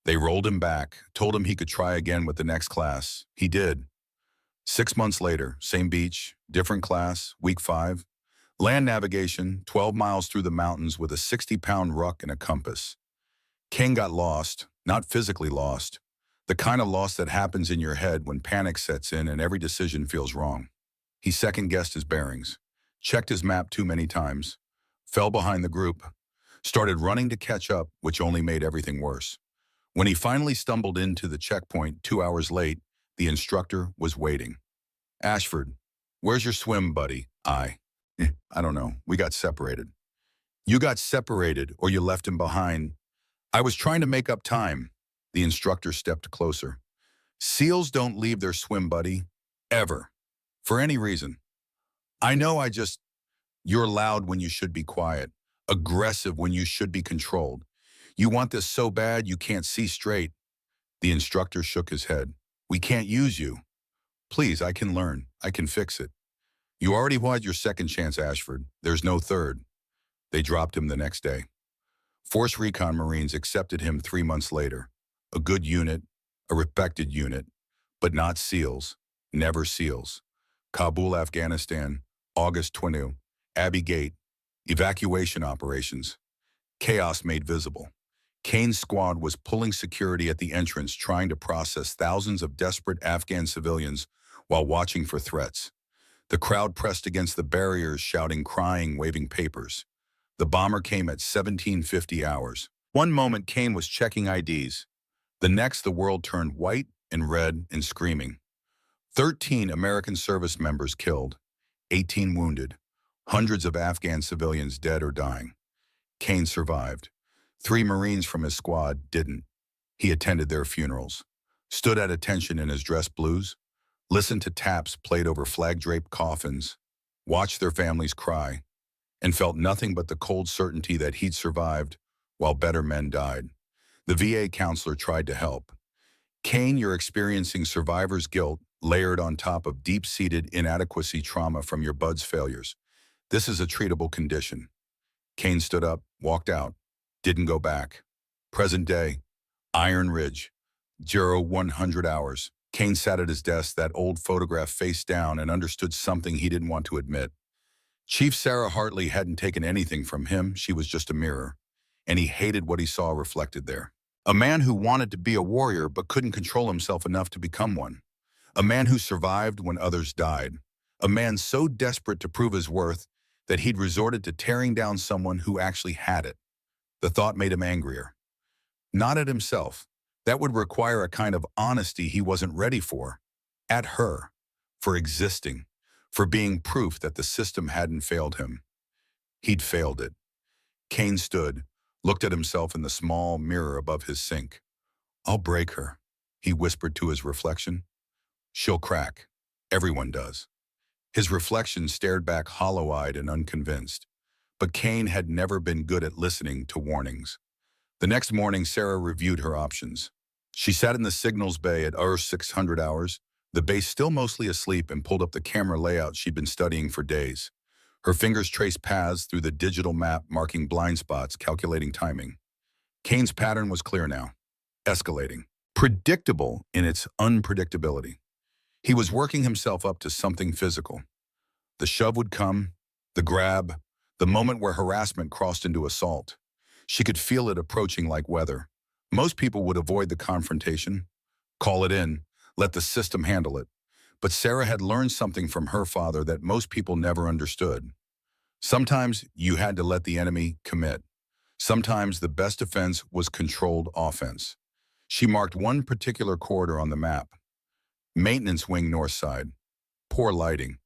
They rolled him back, told him he could try again with the next class. He did. 6 months later, same beach, different class, week 5. Land navigation, 12 miles through the mountains with a 60-pound ruck and a compass. Kane got lost, not physically lost. The kind of loss that happens in your head when panic sets in and every decision feels wrong. He second-guessed his bearings, checked his map too many times, fell behind the group, started running to catch up, which only made everything worse. When he finally stumbled into the checkpoint 2 hours late, the instructor was waiting. Ashford, where's your swim buddy? I don't know. We got separated. You got separated or you left him behind. I was trying to make up time. The instructor stepped closer. SEALs don't leave their swim buddy, ever, for any reason. I know you're loud when you should be quiet, aggressive when you should be controlled. You want this so bad you can't see straight. The instructor shook his head. We can't use you. Please, I can learn. I can fix it. You already had your second chance, Ashford. There's no third. They dropped him the next day. Force Recon Marines accepted him 3 months later. A good unit, a respected unit, but not SEALs, never SEALs. Kabul, Afghanistan, August 20, Abbey Gate, evacuation operations. Chaos made visible. Kane's squad was pulling security at the entrance, trying to process thousands of desperate Afghan civilians while watching for threats. The crowd pressed against the barriers, shouting, crying, waving papers. The bomber came at 1750 hours. One moment, Kane was checking IDs. The next, the world turned white and red and screaming. 13 American service members killed, 18 wounded, hundreds of Afghan civilians dead or dying. Kane survived. 3 Marines from his squad didn't. He attended their funerals, stood at attention in his dress blues, listened to taps played over flag-draped coffins, watched their families cry, and felt nothing but the cold certainty that he'd survived while better men died. The VA counselor tried to help. Kane, you're experiencing survivor's guilt layered on top of deep-seated inadequacy trauma from your bud's failures. This is a treatable condition. Kane stood up, walked out, didn't go back. Present day, Iron Ridge, 0100 hours. Kane sat at his desk, that old photograph face down, and understood something he didn't want to admit. Chief Sarah Hartley hadn't taken anything from him. She was just a mirror, and he hated what he saw reflected there. A man who wanted to be a warrior but couldn't control himself enough to become one. A man who survived when others died. A man so desperate to prove his worth that he'd resorted to tearing down someone who actually had it. The thought made him angrier. Not at himself. That would require a kind of honesty he wasn't ready for. At her. For existing. For being proof that the system hadn't failed him. He'd failed it. Kane stood, looked at himself in the small mirror above his sink. I'll break her, he whispered to his reflection. She'll crack. Everyone does. His reflection stared back hollow-eyed and unconvinced. But Kane had never been good at listening to warnings. The next morning, Sarah reviewed her options. She sat in the signals bay at 600 hours, the base still mostly asleep, and pulled up the camera layout she'd been studying for days. Her fingers traced paths through the digital map, marking blind spots, calculating timing. Kane's pattern was clear now. Escalating. Predictable in its unpredictability. He was working himself up to something physical. The shove would come, the grab, the moment where harassment crossed into assault. She could feel it approaching like weather. Most people would avoid the confrontation, call it in, let the system handle it. But Sarah had learned something from her father that most people never understood. Sometimes you had to let the enemy commit. Sometimes the best defense was controlled offense. She marked one particular corridor on the map. Maintenance wing north side. Poor lighting.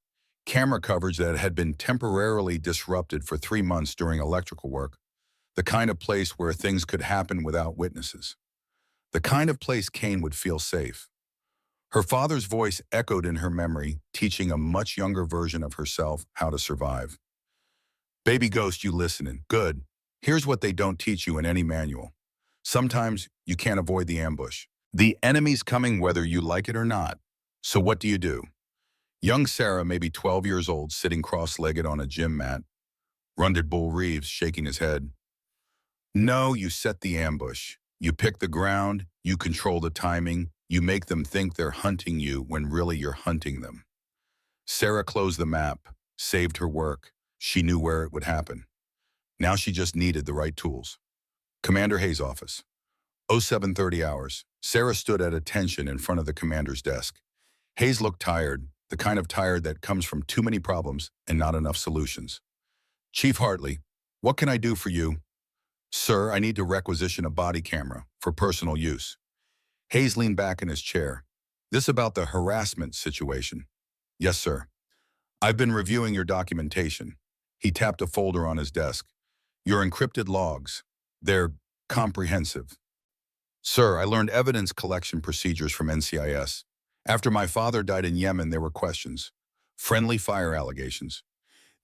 Camera coverage that had been temporarily disrupted for 3 months during electrical work. The kind of place where things could happen without witnesses. The kind of place Kane would feel safe. Her father's voice echoed in her memory, teaching a much younger version of herself how to survive. Baby ghost, you listening? Good. Here's what they don't teach you in any manual. Sometimes you can't avoid the ambush. The enemy's coming whether you like it or not. So what do? Young Sarah, maybe 12 years old, sitting cross-legged on a gym mat. Runded Bull Reeves, shaking his head. No, you set the ambush. You pick the ground, you control the timing, you make them think they're hunting you when really you're hunting them. Sarah closed the map, saved her work. She knew where it would happen. Now she just needed the right tools. Commander Hayes' office. 0730 hours. Sarah stood at attention in front of the commander's desk. Hayes looked tired, the kind of tired that comes from too many problems and not enough solutions. Chief Hartley, what can I do for you? Sir, I need to requisition a body camera for personal use. Hayes leaned back in his chair. This about the harassment situation. Yes, sir. I've been reviewing your documentation. He tapped a folder on his desk. Your encrypted logs. They're comprehensive. Sir, I learned evidence collection procedures from NCIS. After my father died in Yemen, there were questions. Friendly fire allegations.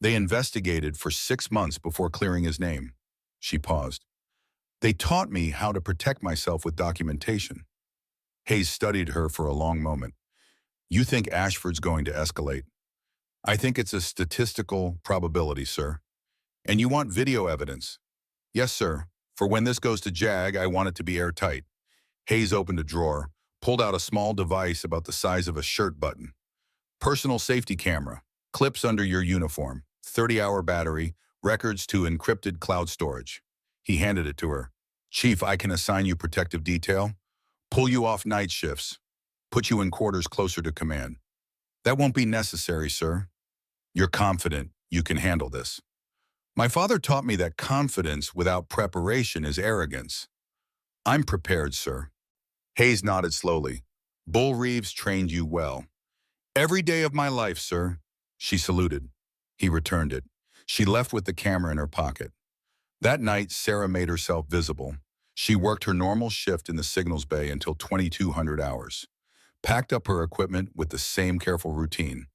They investigated for 6 months before clearing his name. She paused. They taught me how to protect myself with documentation. Hayes studied her for a long moment. You think Ashford's going to escalate? I think it's a statistical probability, sir. And you want video evidence? Yes, sir. For when this goes to JAG, I want it to be airtight. Hayes opened a drawer, pulled out a small device about the size of a shirt button. Personal safety camera, clips under your uniform, 30-hour battery, records to encrypted cloud storage. He handed it to her. Chief, I can assign you protective detail, pull you off night shifts, put you in quarters closer to command. That won't be necessary, sir. You're confident you can handle this. My father taught me that confidence without preparation is arrogance. I'm prepared, sir. Hayes nodded slowly. Bull Reeves trained you well. Every day of my life, sir. She saluted. He returned it. She left with the camera in her pocket. That night, Sarah made herself visible. She worked her normal shift in the signals bay until 2200 hours, packed up her equipment with the same careful routine.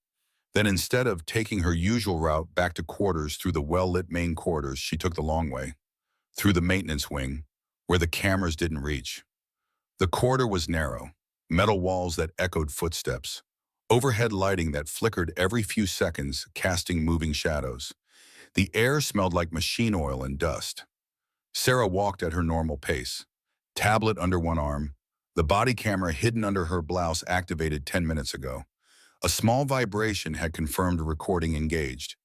Then instead of taking her usual route back to quarters through the well-lit main corridors, she took the long way, through the maintenance wing, where the cameras didn't reach. The corridor was narrow, metal walls that echoed footsteps, overhead lighting that flickered every few seconds, casting moving shadows. The air smelled like machine oil and dust. Sarah walked at her normal pace, tablet under one arm, the body camera hidden under her blouse activated 10 minutes ago. A small vibration had confirmed a recording engaged.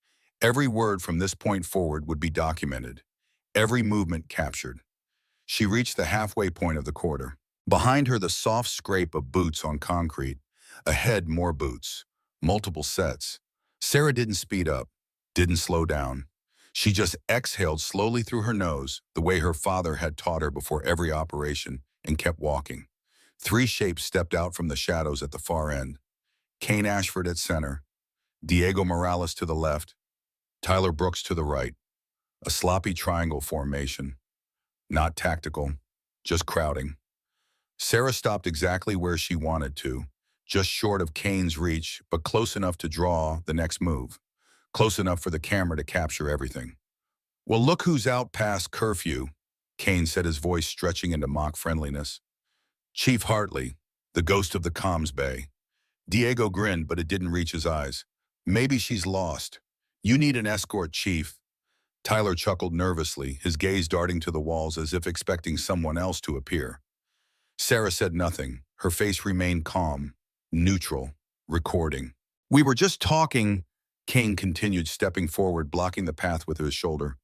Every word from this point forward would be documented, every movement captured. She reached the halfway point of the corridor. Behind her, the soft scrape of boots on concrete. Ahead, more boots, multiple sets. Sarah didn't speed up, didn't slow down. She just exhaled slowly through her nose, the way her father had taught her before every operation, and kept walking. 3 shapes stepped out from the shadows at the far end. Kane Ashford at center, Diego Morales to the left, Tyler Brooks to the right. A sloppy triangle formation. Not tactical, just crowding. Sarah stopped exactly where she wanted to, just short of Kane's reach, but close enough to draw the next move. Close enough for the camera to capture everything. Well, look who's out past curfew, Kane said, his voice stretching into mock friendliness. Chief Hartley, the ghost of the comms bay. Diego grinned, but it didn't reach his eyes. Maybe she's lost. You need an escort, Chief. Tyler chuckled nervously, his gaze darting to the walls as if expecting someone else to appear. Sarah said nothing. Her face remained calm, neutral. Recording. We were just talking, Kane continued, stepping forward, blocking the path with his shoulder,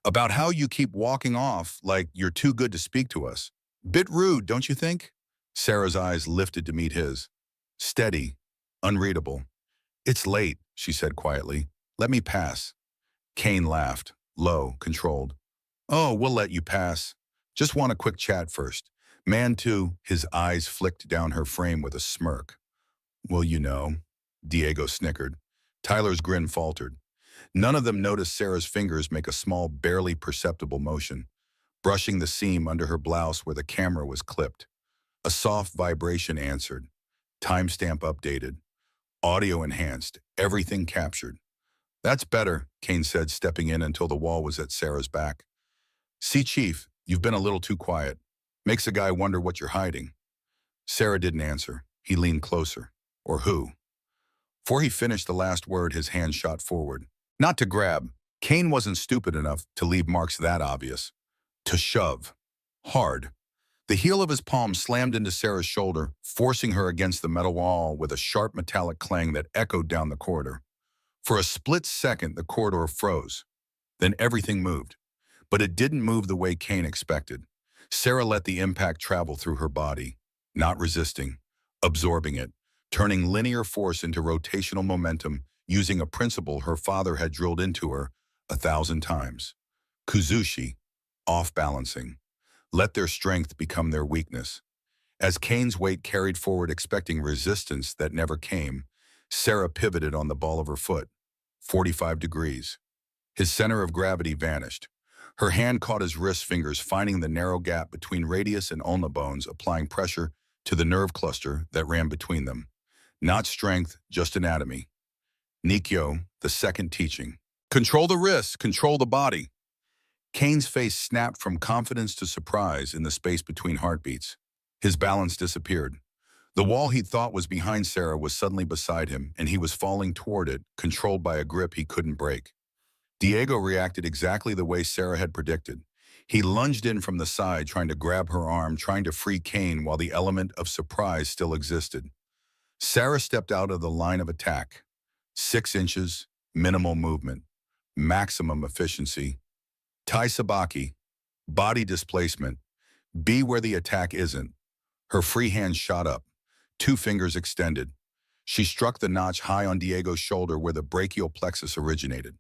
about how you keep walking off like you're too good to speak to us. Bit rude, don't you think? Sarah's eyes lifted to meet his. Steady, unreadable. It's late, she said quietly. Let me pass. Kane laughed, low, controlled. Oh, we'll let you pass. Just want a quick chat first. Man, too, his eyes flicked down her frame with a smirk. Well, you know, Diego snickered. Tyler's grin faltered. None of them noticed Sarah's fingers make a small, barely perceptible motion, brushing the seam under her blouse where the camera was clipped. A soft vibration answered. Timestamp updated. Audio enhanced. Everything captured. That's better, Kane said, stepping in until the wall was at Sarah's back. See, Chief, you've been a little too quiet. Makes a guy wonder what you're hiding. Sarah didn't answer. He leaned closer. Or who? Before he finished the last word, his hand shot forward. Not to grab. Kane wasn't stupid enough to leave marks that obvious. To shove. Hard. The heel of his palm slammed into Sarah's shoulder, forcing her against the metal wall with a sharp metallic clang that echoed down the corridor. For a split second, the corridor froze. Then everything moved. But it didn't move the way Kane expected. Sarah let the impact travel through her body, not resisting, absorbing it, turning linear force into rotational momentum using a principle her father had drilled into her 1,000 times. Kuzushi, off-balancing. Let their strength become their weakness. As Kane's weight carried forward expecting resistance that never came, Sarah pivoted on the ball of her foot, 45 degrees. His center of gravity vanished. Her hand caught his wrist fingers, finding the narrow gap between radius and ulna bones, applying pressure to the nerve cluster that ran between them. Not strength, just anatomy. Nikyo, the second teaching. Control the wrist, control the body. Kane's face snapped from confidence to surprise in the space between heartbeats. His balance disappeared. The wall he thought was behind Sarah was suddenly beside him, and he was falling toward it, controlled by a grip he couldn't break. Diego reacted exactly the way Sarah had predicted. He lunged in from the side, trying to grab her arm, trying to free Kane while the element of surprise still existed. Sarah stepped out of the line of attack. 6 inches, minimal movement, maximum efficiency. Tai Sabaki, body displacement, be where the attack isn't. Her free hand shot up, 2 fingers extended. She struck the notch high on Diego's shoulder where the brachial plexus originated,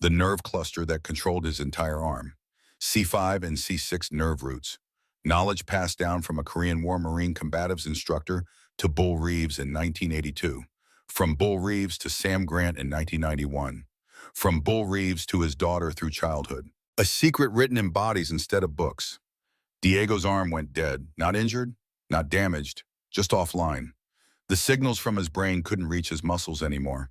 the nerve cluster that controlled his entire arm. C5 and C6 nerve roots. Knowledge passed down from a Korean War Marine combatives instructor to Bull Reeves in 1982. From Bull Reeves to Sam Grant in 1991. From Bull Reeves to his daughter through childhood. A secret written in bodies instead of books. Diego's arm went dead, not injured, not damaged, just offline. The signals from his brain couldn't reach his muscles anymore.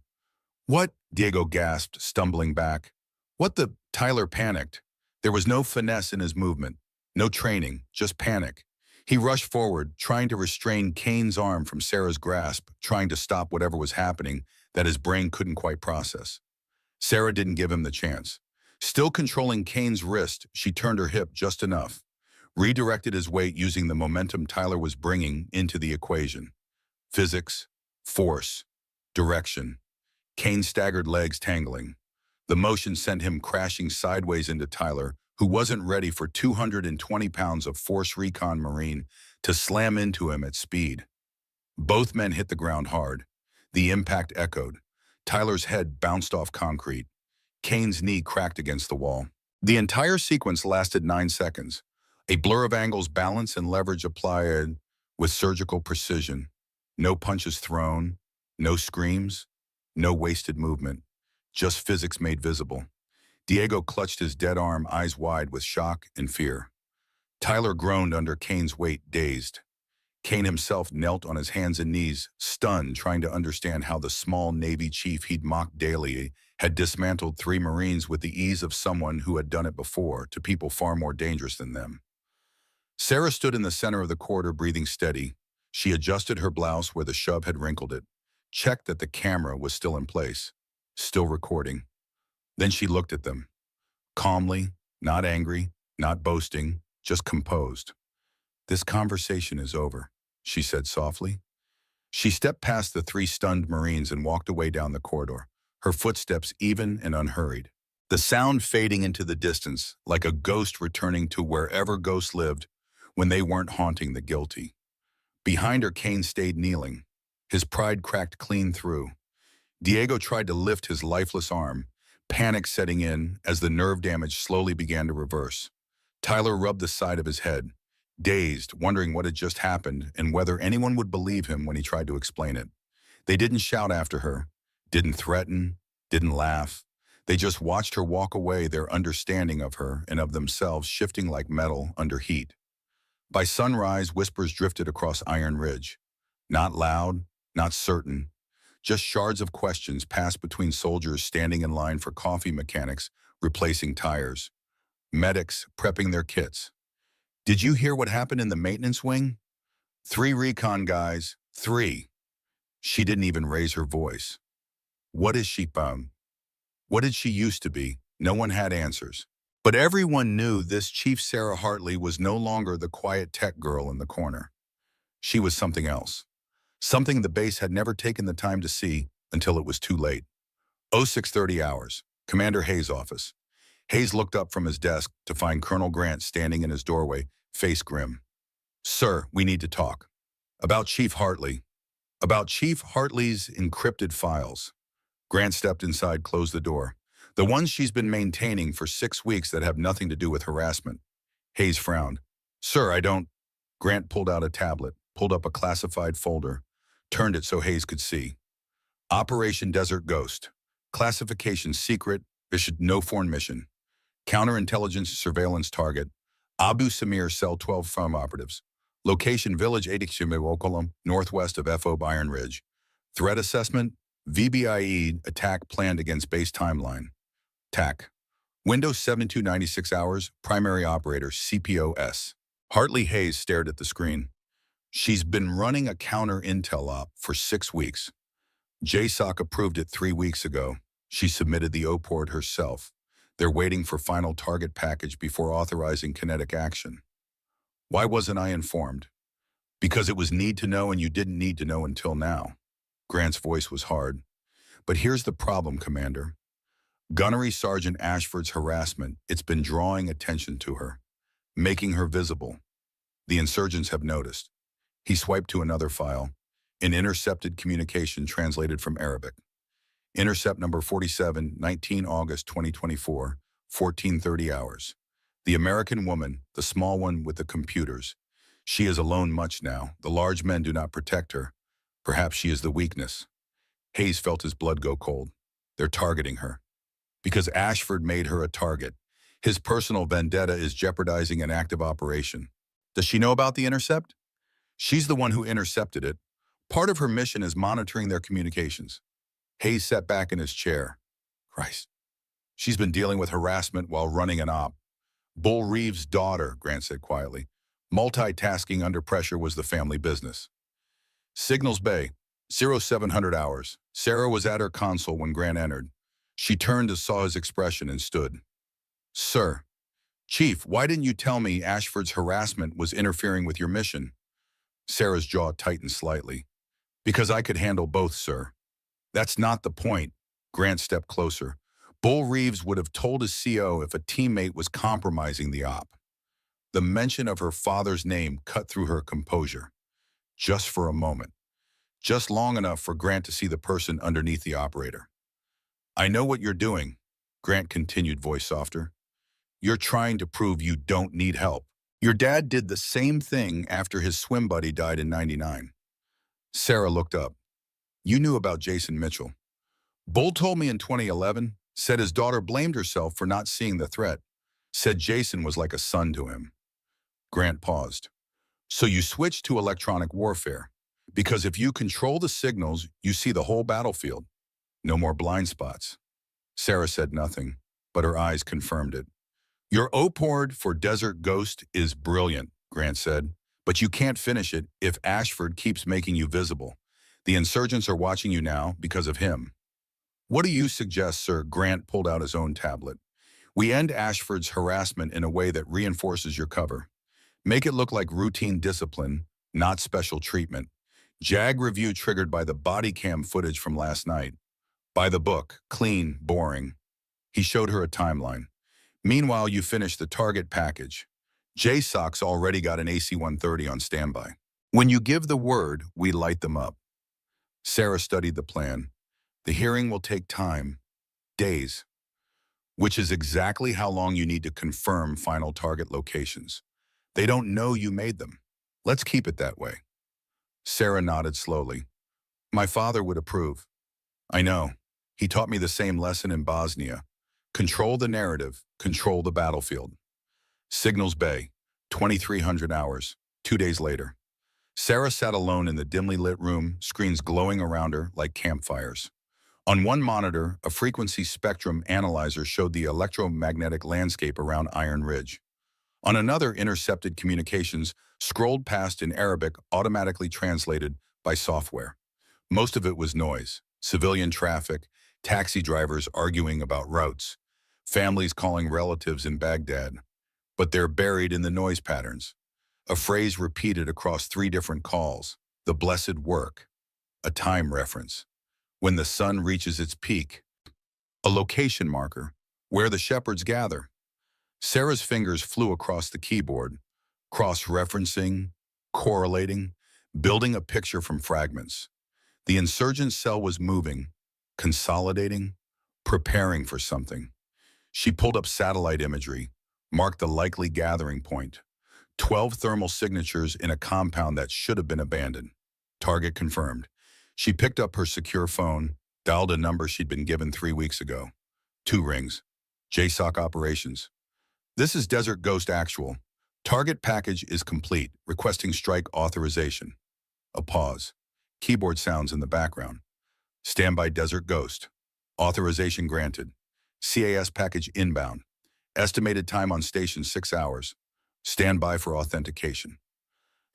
What? Diego gasped, stumbling back. What the? Tyler panicked. There was no finesse in his movement, no training, just panic. He rushed forward, trying to restrain Kane's arm from Sarah's grasp, trying to stop whatever was happening that his brain couldn't quite process. Sarah didn't give him the chance. Still controlling Kane's wrist, she turned her hip just enough, redirected his weight using the momentum Tyler was bringing into the equation. Physics, force, direction. Kane's staggered legs tangling. The motion sent him crashing sideways into Tyler, who wasn't ready for 220 pounds of Force Recon Marine to slam into him at speed. Both men hit the ground hard. The impact echoed. Tyler's head bounced off concrete. Kane's knee cracked against the wall. The entire sequence lasted 9 seconds. A blur of angles, balance, and leverage applied with surgical precision. No punches thrown, no screams, no wasted movement. Just physics made visible. Diego clutched his dead arm, eyes wide with shock and fear. Tyler groaned under Kane's weight, dazed. Kane himself knelt on his hands and knees, stunned, trying to understand how the small Navy chief he'd mocked daily had dismantled 3 Marines with the ease of someone who had done it before to people far more dangerous than them. Sarah stood in the center of the corridor, breathing steady. She adjusted her blouse where the shove had wrinkled it, checked that the camera was still in place, still recording. Then she looked at them, calmly, not angry, not boasting, just composed. This conversation is over, she said softly. She stepped past the three stunned Marines and walked away down the corridor, her footsteps even and unhurried. The sound fading into the distance, like a ghost returning to wherever ghosts lived when they weren't haunting the guilty. Behind her, Kane stayed kneeling, his pride cracked clean through. Diego tried to lift his lifeless arm, panic setting in as the nerve damage slowly began to reverse. Tyler rubbed the side of his head, dazed, wondering what had just happened and whether anyone would believe him when he tried to explain it. They didn't shout after her, didn't threaten, didn't laugh. They just watched her walk away, their understanding of her and of themselves shifting like metal under heat. By sunrise, whispers drifted across Iron Ridge. Not loud, not certain, just shards of questions passed between soldiers standing in line for coffee mechanics replacing tires, medics prepping their kits. Did you hear what happened in the maintenance wing? 3 recon guys, 3. She didn't even raise her voice. What is she, What did she used to be? No one had answers. But everyone knew this Chief Sarah Hartley was no longer the quiet tech girl in the corner. She was something else. Something the base had never taken the time to see until it was too late. 0630 hours, Commander Hayes' office. Hayes looked up from his desk to find Colonel Grant standing in his doorway, face grim. Sir, we need to talk. About Chief Hartley. About Chief Hartley's encrypted files. Grant stepped inside, closed the door. The ones she's been maintaining for 6 weeks that have nothing to do with harassment. Hayes frowned. Sir, I don't. Grant pulled out a tablet, pulled up a classified folder, turned it so Hayes could see. Operation Desert Ghost. Classification secret, issued no foreign mission. Counterintelligence surveillance target. Abu Samir Cell 12 farm operatives. Location Village 80 Okolum, northwest of FO Iron Ridge. Threat assessment, VBIE attack planned against base timeline. TAC. Windows 7296 hours, primary operator, CPOS. Hartley Hayes stared at the screen. She's been running a counter-intel op for 6 weeks. JSOC approved it 3 weeks ago. She submitted the OPORT herself. They're waiting for final target package before authorizing kinetic action. Why wasn't I informed? Because it was need to know and you didn't need to know until now. Grant's voice was hard. But here's the problem, Commander. Gunnery Sergeant Ashford's harassment, it's been drawing attention to her, making her visible. The insurgents have noticed. He swiped to another file, an intercepted communication translated from Arabic. Intercept number 47, 19 August 2024, 14:30 hours. The American woman, the small one with the computers. She is alone much now. The large men do not protect her. Perhaps she is the weakness. Hayes felt his blood go cold. They're targeting her. Because Ashford made her a target. His personal vendetta is jeopardizing an active operation. Does she know about the intercept? She's the one who intercepted it. Part of her mission is monitoring their communications. Hayes sat back in his chair. Christ. She's been dealing with harassment while running an op. Bull Reeves' daughter, Grant said quietly. Multitasking under pressure was the family business. Signals Bay, 0700 hours. Sarah was at her console when Grant entered. She turned and saw his expression and stood. Sir, Chief, why didn't you tell me Ashford's harassment was interfering with your mission? Sarah's jaw tightened slightly. Because I could handle both, sir. That's not the point. Grant stepped closer. Bull Reeves would have told his CO if a teammate was compromising the op. The mention of her father's name cut through her composure. Just for a moment. Just long enough for Grant to see the person underneath the operator. I know what you're doing, Grant continued, voice softer. You're trying to prove you don't need help. Your dad did the same thing after his swim buddy died in '99. Sarah looked up. You knew about Jason Mitchell. Bull told me in 2011, said his daughter blamed herself for not seeing the threat, said Jason was like a son to him. Grant paused. So you switched to electronic warfare, because if you control the signals, you see the whole battlefield. No more blind spots. Sarah said nothing, but her eyes confirmed it. Your OPORD for Desert Ghost is brilliant, Grant said, but you can't finish it if Ashford keeps making you visible. The insurgents are watching you now because of him. What do you suggest, sir? Grant pulled out his own tablet. We end Ashford's harassment in a way that reinforces your cover. Make it look like routine discipline, not special treatment. JAG review triggered by the body cam footage from last night. By the book, clean, boring. He showed her a timeline. Meanwhile, you finished the target package. JSOC's already got an AC-130 on standby. When you give the word, we light them up. Sarah studied the plan. The hearing will take time, days, which is exactly how long you need to confirm final target locations. They don't know you made them. Let's keep it that way. Sarah nodded slowly. My father would approve. I know. He taught me the same lesson in Bosnia. Control the narrative, control the battlefield. Signals Bay, 2300 hours, 2 days later. Sarah sat alone in the dimly lit room, screens glowing around her like campfires. On one monitor, a frequency spectrum analyzer showed the electromagnetic landscape around Iron Ridge. On another, intercepted communications scrolled past in Arabic, automatically translated by software. Most of it was noise, civilian traffic, taxi drivers arguing about routes, families calling relatives in Baghdad. But they're buried in the noise patterns. A phrase repeated across 3 different calls, the blessed work, a time reference. When the sun reaches its peak, a location marker, where the shepherds gather. Sarah's fingers flew across the keyboard, cross-referencing, correlating, building a picture from fragments. The insurgent cell was moving, consolidating, preparing for something. She pulled up satellite imagery, marked the likely gathering point. 12 thermal signatures in a compound that should have been abandoned. Target confirmed. She picked up her secure phone, dialed a number she'd been given 3 weeks ago. 2 rings. JSOC operations. This is Desert Ghost Actual. Target package is complete, requesting strike authorization. A pause. Keyboard sounds in the background. Standby Desert Ghost. Authorization granted. CAS package inbound. Estimated time on station 6 hours. Standby for authentication.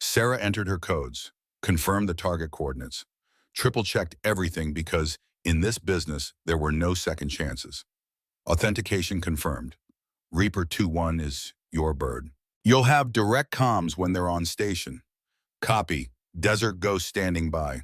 Sarah entered her codes, confirmed the target coordinates, triple-checked everything because in this business, there were no second chances. Authentication confirmed. Reaper 2-1 is your bird. You'll have direct comms when they're on station. Copy. Desert Ghost standing by.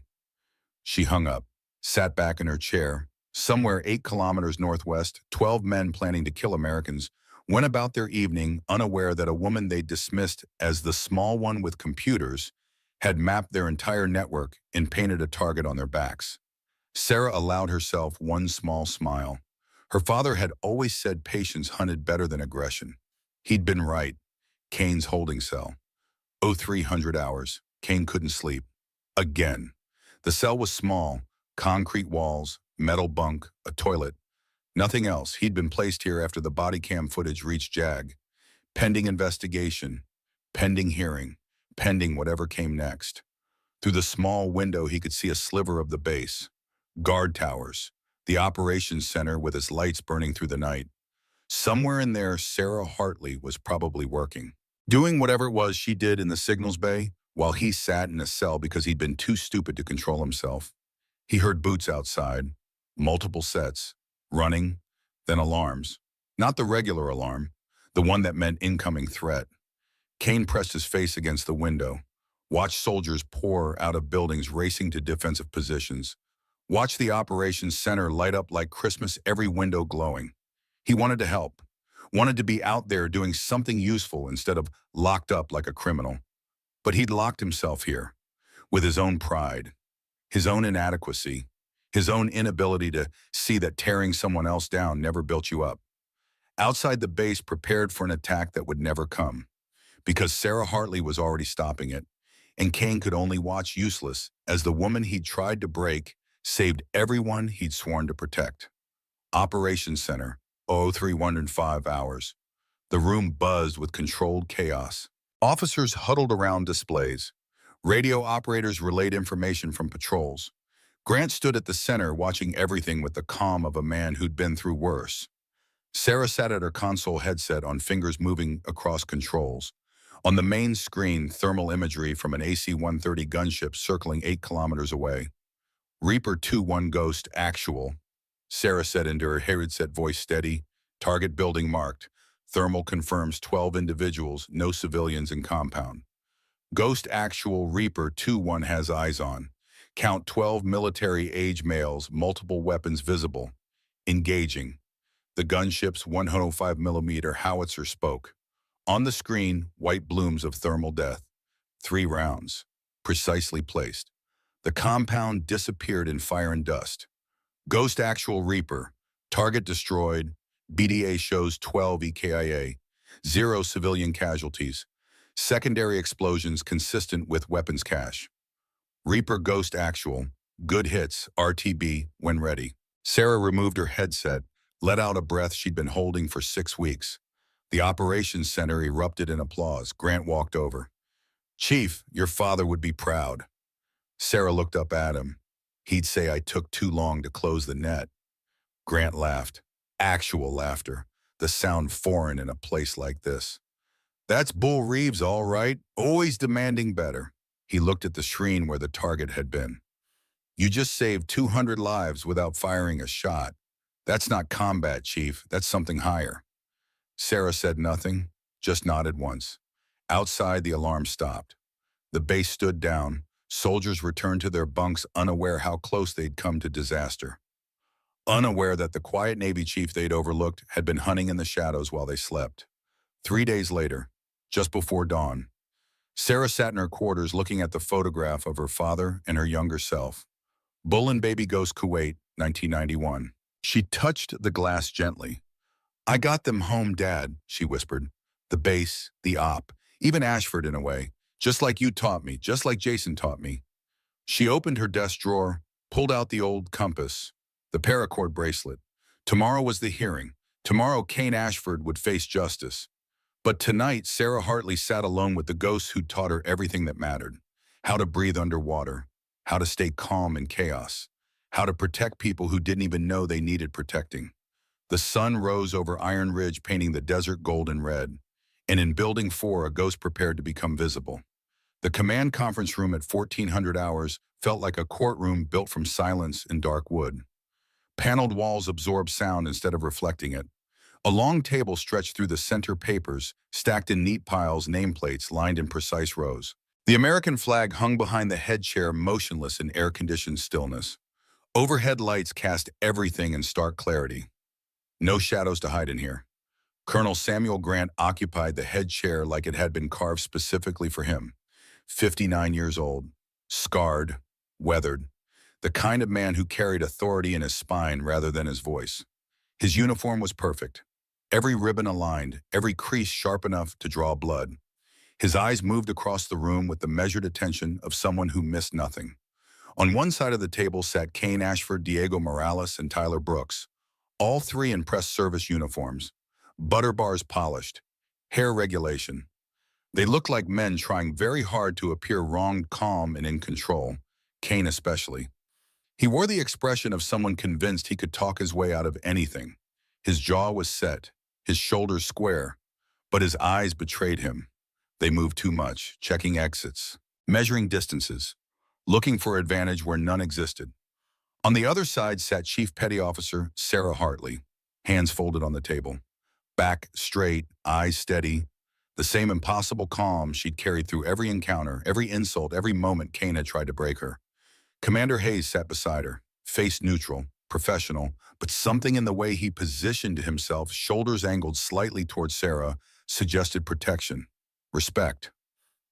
She hung up, sat back in her chair. Somewhere 8 kilometers northwest, 12 men planning to kill Americans went about their evening unaware that a woman they dismissed as the small one with computers had mapped their entire network and painted a target on their backs. Sarah allowed herself one small smile. Her father had always said patience hunted better than aggression. He'd been right. Kane's holding cell. 0300 hours. Kane couldn't sleep. Again. The cell was small, concrete walls, metal bunk, a toilet. Nothing else. He'd been placed here after the body cam footage reached JAG. Pending investigation, pending hearing, pending whatever came next. Through the small window, he could see a sliver of the base. Guard towers, the operations center with its lights burning through the night. Somewhere in there, Sarah Hartley was probably working, doing whatever it was she did in the signals bay while he sat in a cell because he'd been too stupid to control himself. He heard boots outside, multiple sets, running, then alarms. Not the regular alarm, the one that meant incoming threat. Kane pressed his face against the window, watched soldiers pour out of buildings racing to defensive positions, watched the operations center light up like Christmas, every window glowing. He wanted to help, wanted to be out there doing something useful instead of locked up like a criminal. But he'd locked himself here, with his own pride, his own inadequacy, his own inability to see that tearing someone else down never built you up. Outside the base, prepared for an attack that would never come, because Sarah Hartley was already stopping it, and Kane could only watch useless as the woman he'd tried to break saved everyone he'd sworn to protect. Operations Center, 0305 hours. The room buzzed with controlled chaos. Officers huddled around displays. Radio operators relayed information from patrols. Grant stood at the center watching everything with the calm of a man who'd been through worse. Sarah sat at her console headset on fingers moving across controls. On the main screen, thermal imagery from an AC-130 gunship circling 8 kilometers away. Reaper 2-1 Ghost Actual. Sarah said into her headset voice steady. Target building marked. Thermal confirms 12 individuals, no civilians in compound. Ghost Actual Reaper 2-1 has eyes on. Count 12 military-age males, multiple weapons visible. Engaging. The gunship's 105mm howitzer spoke. On the screen, white blooms of thermal death. 3 rounds. Precisely placed. The compound disappeared in fire and dust. Ghost Actual Reaper. Target destroyed. BDA shows 12 EKIA. 0 civilian casualties. Secondary explosions consistent with weapons cache. Reaper Ghost Actual. Good hits. RTB when ready. Sarah removed her headset, let out a breath she'd been holding for 6 weeks. The operations center erupted in applause. Grant walked over. "Chief, your father would be proud." Sarah looked up at him. "He'd say I took too long to close the net." Grant laughed. Actual laughter. The sound foreign in a place like this. "That's Bull Reeves, all right. Always demanding better." He looked at the screen where the target had been. "You just saved 200 lives without firing a shot. That's not combat, Chief. That's something higher." Sarah said nothing, just nodded once. Outside, the alarm stopped. The base stood down. Soldiers returned to their bunks, unaware how close they'd come to disaster. Unaware that the quiet Navy chief they'd overlooked had been hunting in the shadows while they slept. 3 days later, just before dawn, Sarah sat in her quarters looking at the photograph of her father and her younger self. Bull and Baby Ghost Kuwait, 1991. She touched the glass gently. "I got them home, Dad," she whispered. "The base, the op, even Ashford in a way. Just like you taught me, just like Jason taught me." She opened her desk drawer, pulled out the old compass, the paracord bracelet. Tomorrow was the hearing. Tomorrow Kane Ashford would face justice. But tonight, Sarah Hartley sat alone with the ghosts who taught her everything that mattered. How to breathe underwater, how to stay calm in chaos, how to protect people who didn't even know they needed protecting. The sun rose over Iron Ridge, painting the desert gold and red. And in Building 4, a ghost prepared to become visible. The command conference room at 1400 hours felt like a courtroom built from silence and dark wood. Paneled walls absorbed sound instead of reflecting it. A long table stretched through the center, papers, stacked in neat piles, nameplates lined in precise rows. The American flag hung behind the head chair, motionless in air-conditioned stillness. Overhead lights cast everything in stark clarity. No shadows to hide in here. Colonel Samuel Grant occupied the head chair like it had been carved specifically for him. 59 years old, scarred, weathered, the kind of man who carried authority in his spine rather than his voice. His uniform was perfect. Every ribbon aligned, every crease sharp enough to draw blood. His eyes moved across the room with the measured attention of someone who missed nothing. On one side of the table sat Kane Ashford, Diego Morales, and Tyler Brooks, all 3 in press service uniforms, butter bars polished, hair regulation. They looked like men trying very hard to appear wronged, calm, and in control, Kane especially. He wore the expression of someone convinced he could talk his way out of anything. His jaw was set, his shoulders square, but his eyes betrayed him. They moved too much, checking exits, measuring distances, looking for advantage where none existed. On the other side sat Chief Petty Officer Sarah Hartley, hands folded on the table, back straight, eyes steady, the same impossible calm she'd carried through every encounter, every insult, every moment Kane had tried to break her. Commander Hayes sat beside her, face neutral, professional, but something in the way he positioned himself, shoulders angled slightly towards Sarah, suggested protection, respect.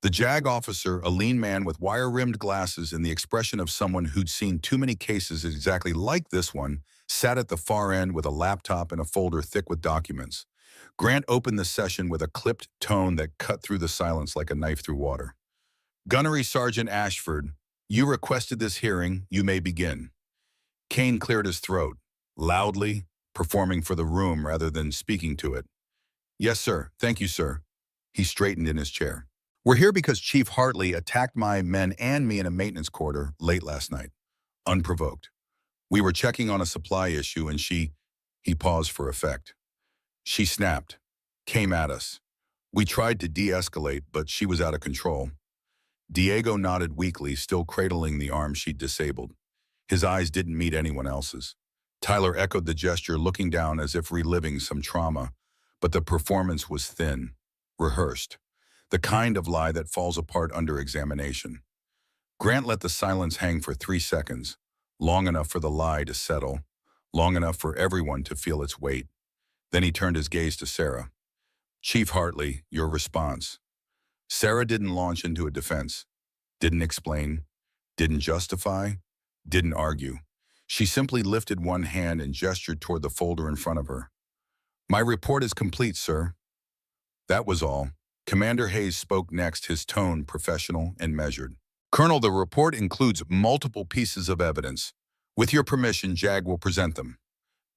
The JAG officer, a lean man with wire-rimmed glasses and the expression of someone who'd seen too many cases exactly like this one, sat at the far end with a laptop and a folder thick with documents. Grant opened the session with a clipped tone that cut through the silence like a knife through water. "Gunnery Sergeant Ashford, you requested this hearing. You may begin." Kane cleared his throat, loudly, performing for the room rather than speaking to it. "Yes, sir. Thank you, sir." He straightened in his chair. "We're here because Chief Hartley attacked my men and me in a maintenance quarter late last night, unprovoked. We were checking on a supply issue and He paused for effect. She snapped, came at us. We tried to de-escalate, but she was out of control." Diego nodded weakly, still cradling the arm she'd disabled. His eyes didn't meet anyone else's. Tyler echoed the gesture, looking down as if reliving some trauma, but the performance was thin, rehearsed. the kind of lie that falls apart under examination. Grant let the silence hang for 3 seconds, long enough for the lie to settle, long enough for everyone to feel its weight. Then he turned his gaze to Sarah. "Chief Hartley, your response." Sarah didn't launch into a defense, didn't explain, didn't justify, didn't argue. She simply lifted one hand and gestured toward the folder in front of her. "My report is complete, sir." That was all. Commander Hayes spoke next, his tone professional and measured. "Colonel, the report includes multiple pieces of evidence. With your permission, JAG will present them."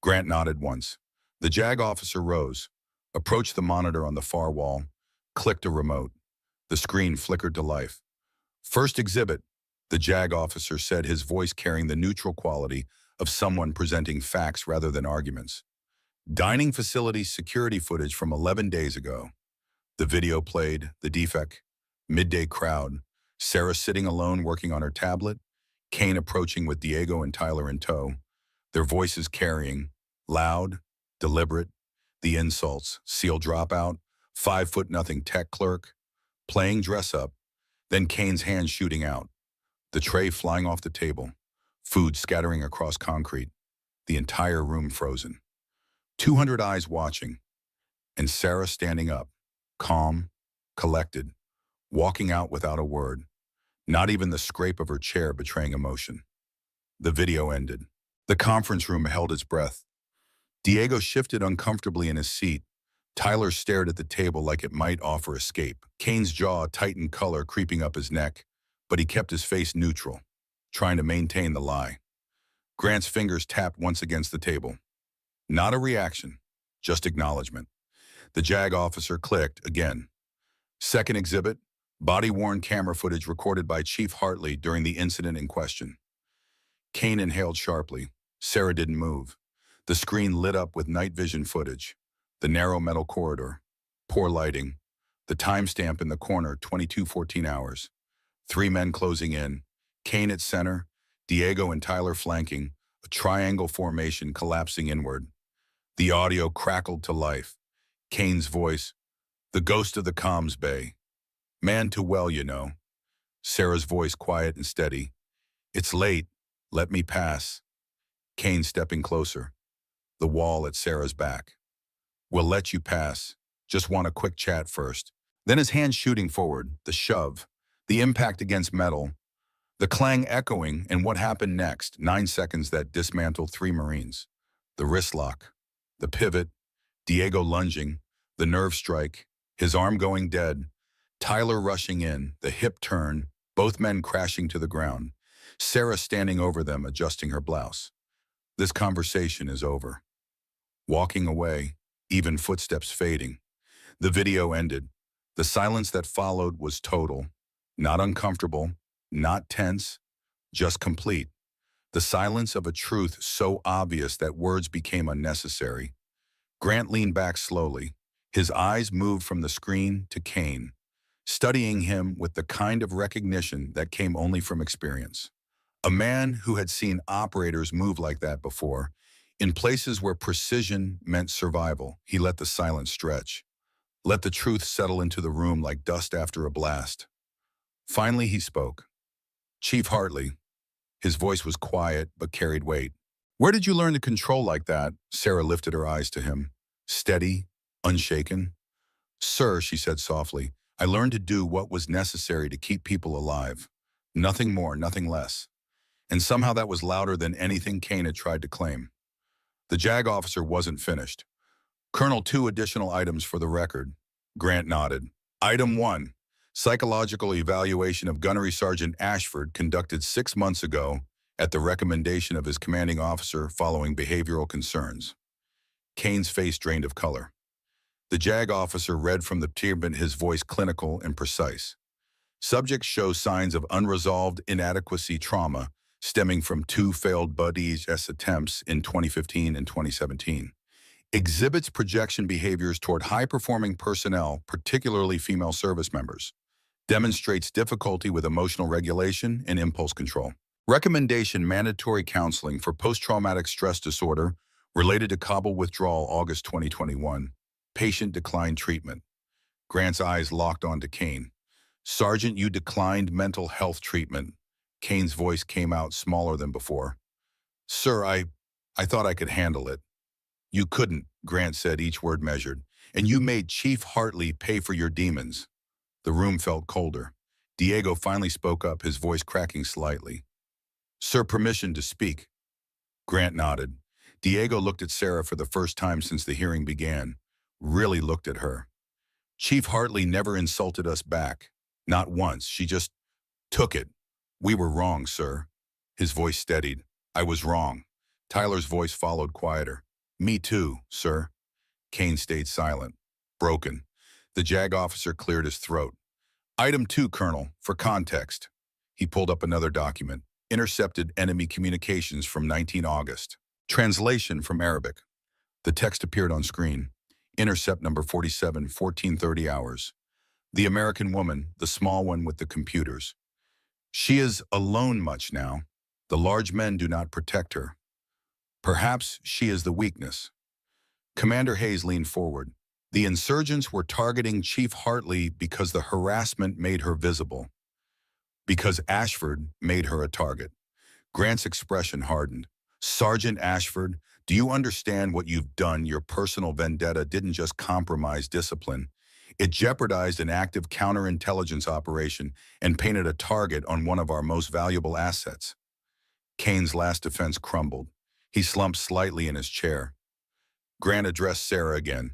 Grant nodded once. The JAG officer rose, approached the monitor on the far wall, clicked a remote. The screen flickered to life. "First exhibit," the JAG officer said, his voice carrying the neutral quality of someone presenting facts rather than arguments. "Dining facility security footage from 11 days ago." The video played, the defect, midday crowd, Sarah sitting alone working on her tablet, Kane approaching with Diego and Tyler in tow, their voices carrying, loud, deliberate, the insults, SEAL dropout, 5'0" tech clerk, playing dress up, then Kane's hand shooting out, the tray flying off the table, food scattering across concrete, the entire room frozen. 200 eyes watching, and Sarah standing up, calm, collected, walking out without a word, not even the scrape of her chair betraying emotion. The video ended. The conference room held its breath. Diego shifted uncomfortably in his seat. Tyler stared at the table like it might offer escape. Kane's jaw tightened, color creeping up his neck, but he kept his face neutral, trying to maintain the lie. Grant's fingers tapped once against the table. Not a reaction, just acknowledgement. The JAG officer clicked again. Second exhibit, body-worn camera footage recorded by Chief Hartley during the incident in question. Kane inhaled sharply. Sarah didn't move. The screen lit up with night vision footage. The narrow metal corridor, poor lighting, the timestamp in the corner, 22:14 hours. 3 men closing in, Kane at center, Diego and Tyler flanking, a triangle formation collapsing inward. The audio crackled to life. Kane's voice, "The ghost of the comms bay. Man too well, you know." Sarah's voice quiet and steady. "It's late. Let me pass." Kane stepping closer. The wall at Sarah's back. "We'll let you pass. Just want a quick chat first." Then his hand shooting forward, the shove, the impact against metal, the clang echoing, and what happened next, 9 seconds that dismantled 3 Marines. The wrist lock, the pivot, Diego lunging, the nerve strike, his arm going dead, Tyler rushing in, the hip turn, both men crashing to the ground, Sarah standing over them, adjusting her blouse. This conversation is over. Walking away, even footsteps fading. The video ended. The silence that followed was total, not uncomfortable, not tense, just complete. The silence of a truth so obvious that words became unnecessary. Grant leaned back slowly. His eyes moved from the screen to Kane, studying him with the kind of recognition that came only from experience. A man who had seen operators move like that before, in places where precision meant survival. He let the silence stretch, let the truth settle into the room like dust after a blast. Finally, he spoke. "Chief Hartley." His voice was quiet but carried weight. "Where did you learn to control like that?" Sarah lifted her eyes to him, steady, unshaken. "Sir," she said softly, "I learned to do what was necessary to keep people alive. Nothing more, nothing less." And somehow that was louder than anything Kane had tried to claim. The JAG officer wasn't finished. "Colonel, 2 additional items for the record." Grant nodded. Item 1. Psychological evaluation of Gunnery Sergeant Ashford conducted 6 months ago at the recommendation of his commanding officer following behavioral concerns. Kane's face drained of color. The JAG officer read from the document, his voice clinical and precise. Subject shows signs of unresolved inadequacy trauma stemming from 2 failed buddies' attempts in 2015 and 2017. Exhibits projection behaviors toward high-performing personnel, particularly female service members. Demonstrates difficulty with emotional regulation and impulse control. Recommendation: mandatory counseling for post-traumatic stress disorder related to Kabul withdrawal, August 2021. Patient declined treatment. Grant's eyes locked onto Kane. Sergeant, you declined mental health treatment. Kane's voice came out smaller than before. Sir, I thought I could handle it. You couldn't, Grant said, each word measured. And you made Chief Hartley pay for your demons. The room felt colder. Diego finally spoke up, his voice cracking slightly. Sir, permission to speak. Grant nodded. Diego looked at Sarah for the first time since the hearing began. Really looked at her. Chief Hartley never insulted us back. Not once. She just took it. We were wrong, sir. His voice steadied. I was wrong. Tyler's voice followed quieter. Me too, sir. Kane stayed silent. Broken. The JAG officer cleared his throat. Item 2, Colonel, for context. He pulled up another document. Intercepted enemy communications from 19 August. Translation from Arabic. The text appeared on screen. Intercept number 47, 14:30 hours. The American woman, the small one with the computers. She is alone much now. The large men do not protect her. Perhaps she is the weakness. Commander Hayes leaned forward. The insurgents were targeting Chief Hartley because the harassment made her visible. Because Ashford made her a target. Grant's expression hardened. Sergeant Ashford, do you understand what you've done? Your personal vendetta didn't just compromise discipline. It jeopardized an active counterintelligence operation and painted a target on one of our most valuable assets. Kane's last defense crumbled. He slumped slightly in his chair. Grant addressed Sarah again.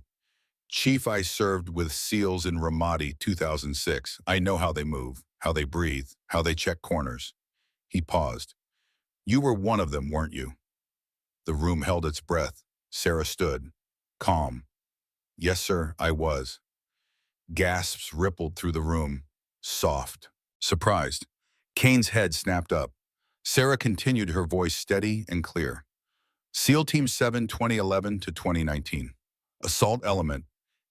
Chief, I served with SEALs in Ramadi 2006. I know how they move, how they breathe, how they check corners. He paused. You were one of them, weren't you? The room held its breath. Sarah stood, calm. Yes, sir, I was. Gasps rippled through the room, soft, surprised. Kane's head snapped up. Sarah continued, her voice steady and clear. SEAL Team 7, 2011 to 2019. Assault Element,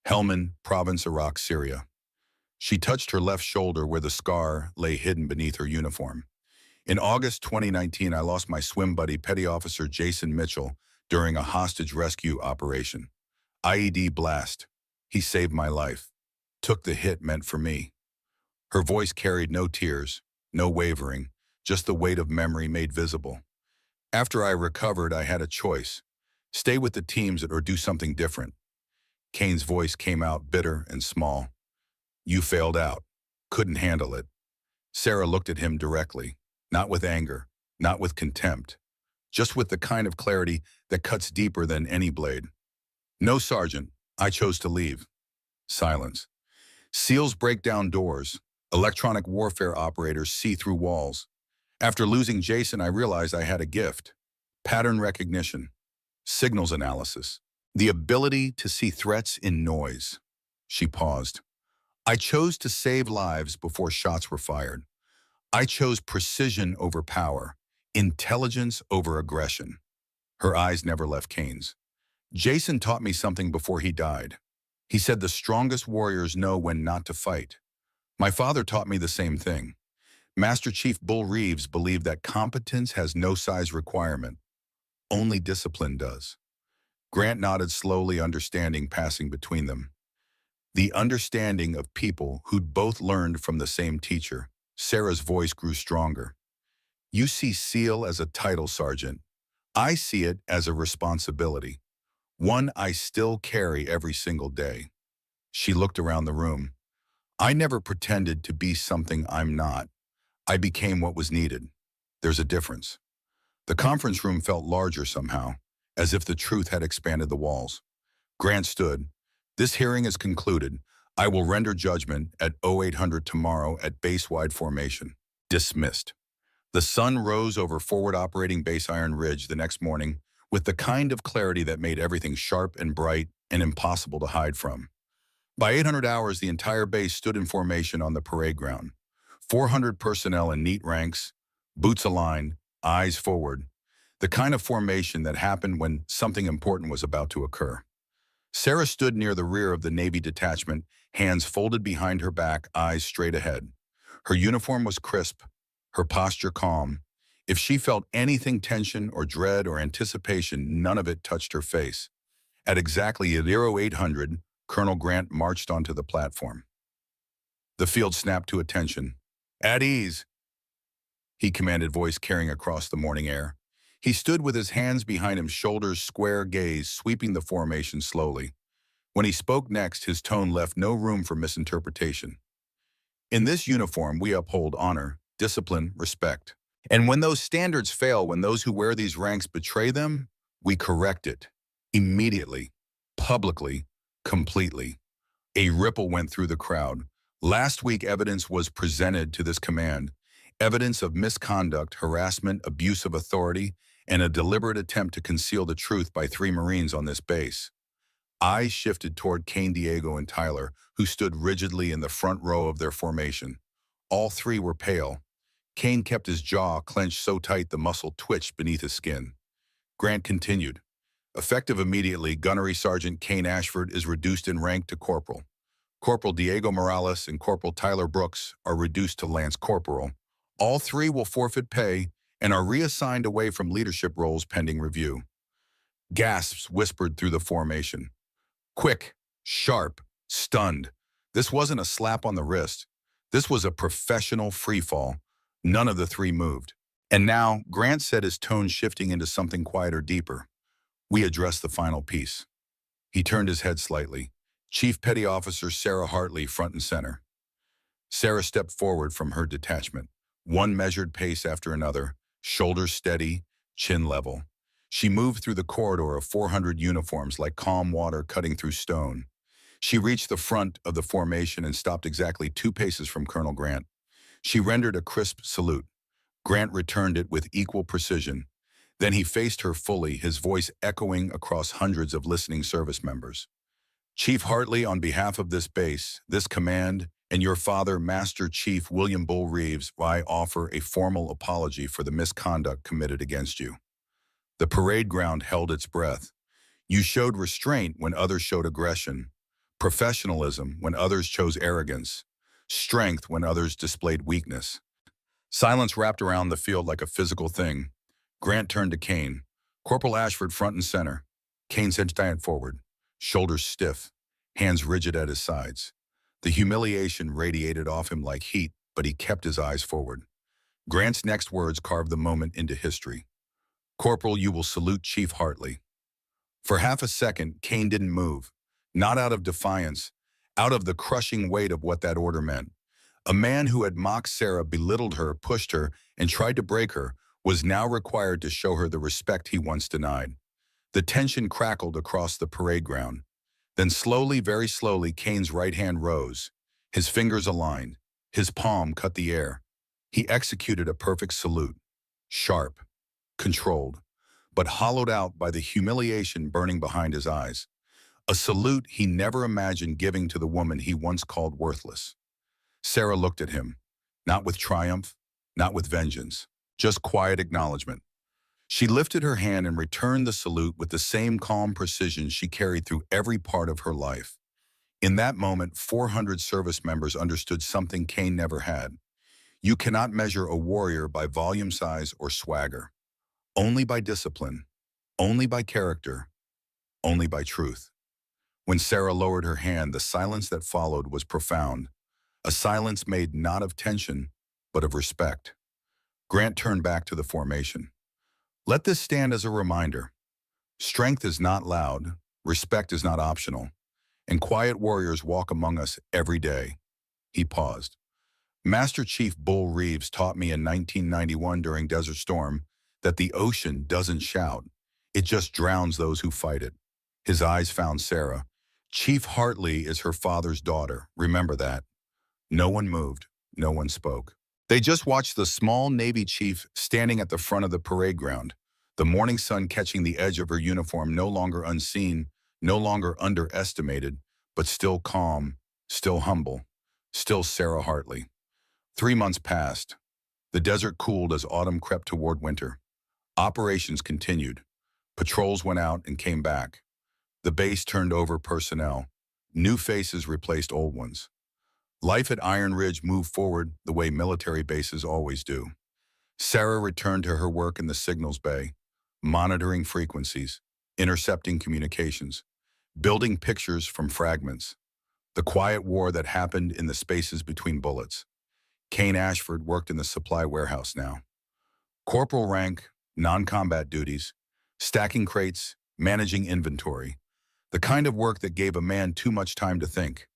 Helmand, Province, Iraq, Syria. She touched her left shoulder where the scar lay hidden beneath her uniform. In August 2019, I lost my swim buddy, Petty Officer Jason Mitchell, during a hostage rescue operation. IED blast. He saved my life. Took the hit meant for me. Her voice carried no tears, no wavering, just the weight of memory made visible. After I recovered, I had a choice. Stay with the teams or do something different. Kane's voice came out bitter and small. You failed out. Couldn't handle it. Sarah looked at him directly, not with anger, not with contempt, just with the kind of clarity that cuts deeper than any blade. No, Sergeant, I chose to leave. Silence. SEALs break down doors. Electronic warfare operators see through walls. After losing Jason, I realized I had a gift. Pattern recognition, signals analysis, the ability to see threats in noise. She paused. I chose to save lives before shots were fired. I chose precision over power, intelligence over aggression. Her eyes never left Kane's. Jason taught me something before he died. He said the strongest warriors know when not to fight. My father taught me the same thing. Master Chief Bull Reeves believed that competence has no size requirement. Only discipline does. Grant nodded slowly, understanding passing between them. The understanding of people who'd both learned from the same teacher. Sarah's voice grew stronger. You see SEAL as a title, Sergeant. I see it as a responsibility. One I still carry every single day. She looked around the room. I never pretended to be something I'm not. I became what was needed. There's a difference. The conference room felt larger somehow, as if the truth had expanded the walls. Grant stood. This hearing is concluded. I will render judgment at 0800 tomorrow at base-wide formation. Dismissed. The sun rose over forward operating base Iron Ridge the next morning with the kind of clarity that made everything sharp and bright and impossible to hide from. By 800 hours, the entire base stood in formation on the parade ground. 400 personnel in neat ranks, boots aligned, eyes forward. The kind of formation that happened when something important was about to occur. Sarah stood near the rear of the Navy detachment, hands folded behind her back, eyes straight ahead. Her uniform was crisp, her posture calm. If she felt anything, tension or dread or anticipation, none of it touched her face. At exactly 0800, Colonel Grant marched onto the platform. The field snapped to attention. "At ease," he commanded, voice carrying across the morning air. He stood with his hands behind him, shoulders square, gaze sweeping the formation slowly. When he spoke next, his tone left no room for misinterpretation. "In this uniform, we uphold honor, discipline, respect. And when those standards fail, when those who wear these ranks betray them, we correct it. Immediately, publicly, completely." A ripple went through the crowd. Last week, evidence was presented to this command. Evidence of misconduct, harassment, abuse of authority, and a deliberate attempt to conceal the truth by 3 Marines on this base. Eyes shifted toward Kane, Diego, and Tyler, who stood rigidly in the front row of their formation. All 3 were pale. Kane kept his jaw clenched so tight the muscle twitched beneath his skin. Grant continued. "Effective immediately, Gunnery Sergeant Kane Ashford is reduced in rank to corporal. Corporal Diego Morales and Corporal Tyler Brooks are reduced to Lance Corporal. All 3 will forfeit pay and are reassigned away from leadership roles pending review." Gasps whispered through the formation. Quick, sharp, stunned. This wasn't a slap on the wrist. This was a professional freefall. None of the 3 moved. "And now," Grant said, his tone shifting into something quieter, deeper, "we address the final piece." He turned his head slightly. Chief Petty Officer Sarah Hartley front and center. Sarah stepped forward from her detachment, one measured pace after another, shoulders steady, chin level. She moved through the corridor of 400 uniforms like calm water cutting through stone. She reached the front of the formation and stopped exactly 2 paces from Colonel Grant. She rendered a crisp salute. Grant returned it with equal precision. Then he faced her fully, his voice echoing across hundreds of listening service members. "Chief Hartley, on behalf of this base, this command, and your father, Master Chief William Bull Reeves, I offer a formal apology for the misconduct committed against you." The parade ground held its breath. You showed restraint when others showed aggression, professionalism when others chose arrogance, strength when others displayed weakness. Silence wrapped around the field like a physical thing. Grant turned to Kane. Corporal Ashford front and center. Kane said, "Stand forward." Shoulders stiff, hands rigid at his sides. The humiliation radiated off him like heat, but he kept his eyes forward. Grant's next words carved the moment into history. "Corporal, you will salute Chief Hartley." For half a second, Kane didn't move. Not out of defiance, out of the crushing weight of what that order meant. A man who had mocked Sarah, belittled her, pushed her, and tried to break her, was now required to show her the respect he once denied. The tension crackled across the parade ground. Then slowly, very slowly, Kane's right hand rose. His fingers aligned. His palm cut the air. He executed a perfect salute. Sharp, controlled, but hollowed out by the humiliation burning behind his eyes. A salute he never imagined giving to the woman he once called worthless. Sarah looked at him, not with triumph, not with vengeance, just quiet acknowledgement. She lifted her hand and returned the salute with the same calm precision she carried through every part of her life. In that moment, 400 service members understood something Kane never had. You cannot measure a warrior by volume size or swagger. Only by discipline, only by character, only by truth. When Sarah lowered her hand, the silence that followed was profound. A silence made not of tension, but of respect. Grant turned back to the formation. Let this stand as a reminder. Strength is not loud, respect is not optional, and quiet warriors walk among us every day. He paused. Master Chief Bull Reeves taught me in 1991 during Desert Storm that the ocean doesn't shout. It just drowns those who fight it. His eyes found Sarah. Chief Hartley is her father's daughter. Remember that. No one moved. No one spoke. They just watched the small Navy chief standing at the front of the parade ground, the morning sun catching the edge of her uniform, no longer unseen, no longer underestimated, but still calm, still humble, still Sarah Hartley. 3 months passed. The desert cooled as autumn crept toward winter. Operations continued. Patrols went out and came back. The base turned over personnel. New faces replaced old ones. Life at Iron Ridge moved forward the way military bases always do. Sarah returned to her work in the signals bay, monitoring frequencies, intercepting communications, building pictures from fragments, the quiet war that happened in the spaces between bullets. Kane Ashford worked in the supply warehouse now. Corporal rank, non-combat duties, stacking crates, managing inventory. The kind of work that gave a man too much time to think.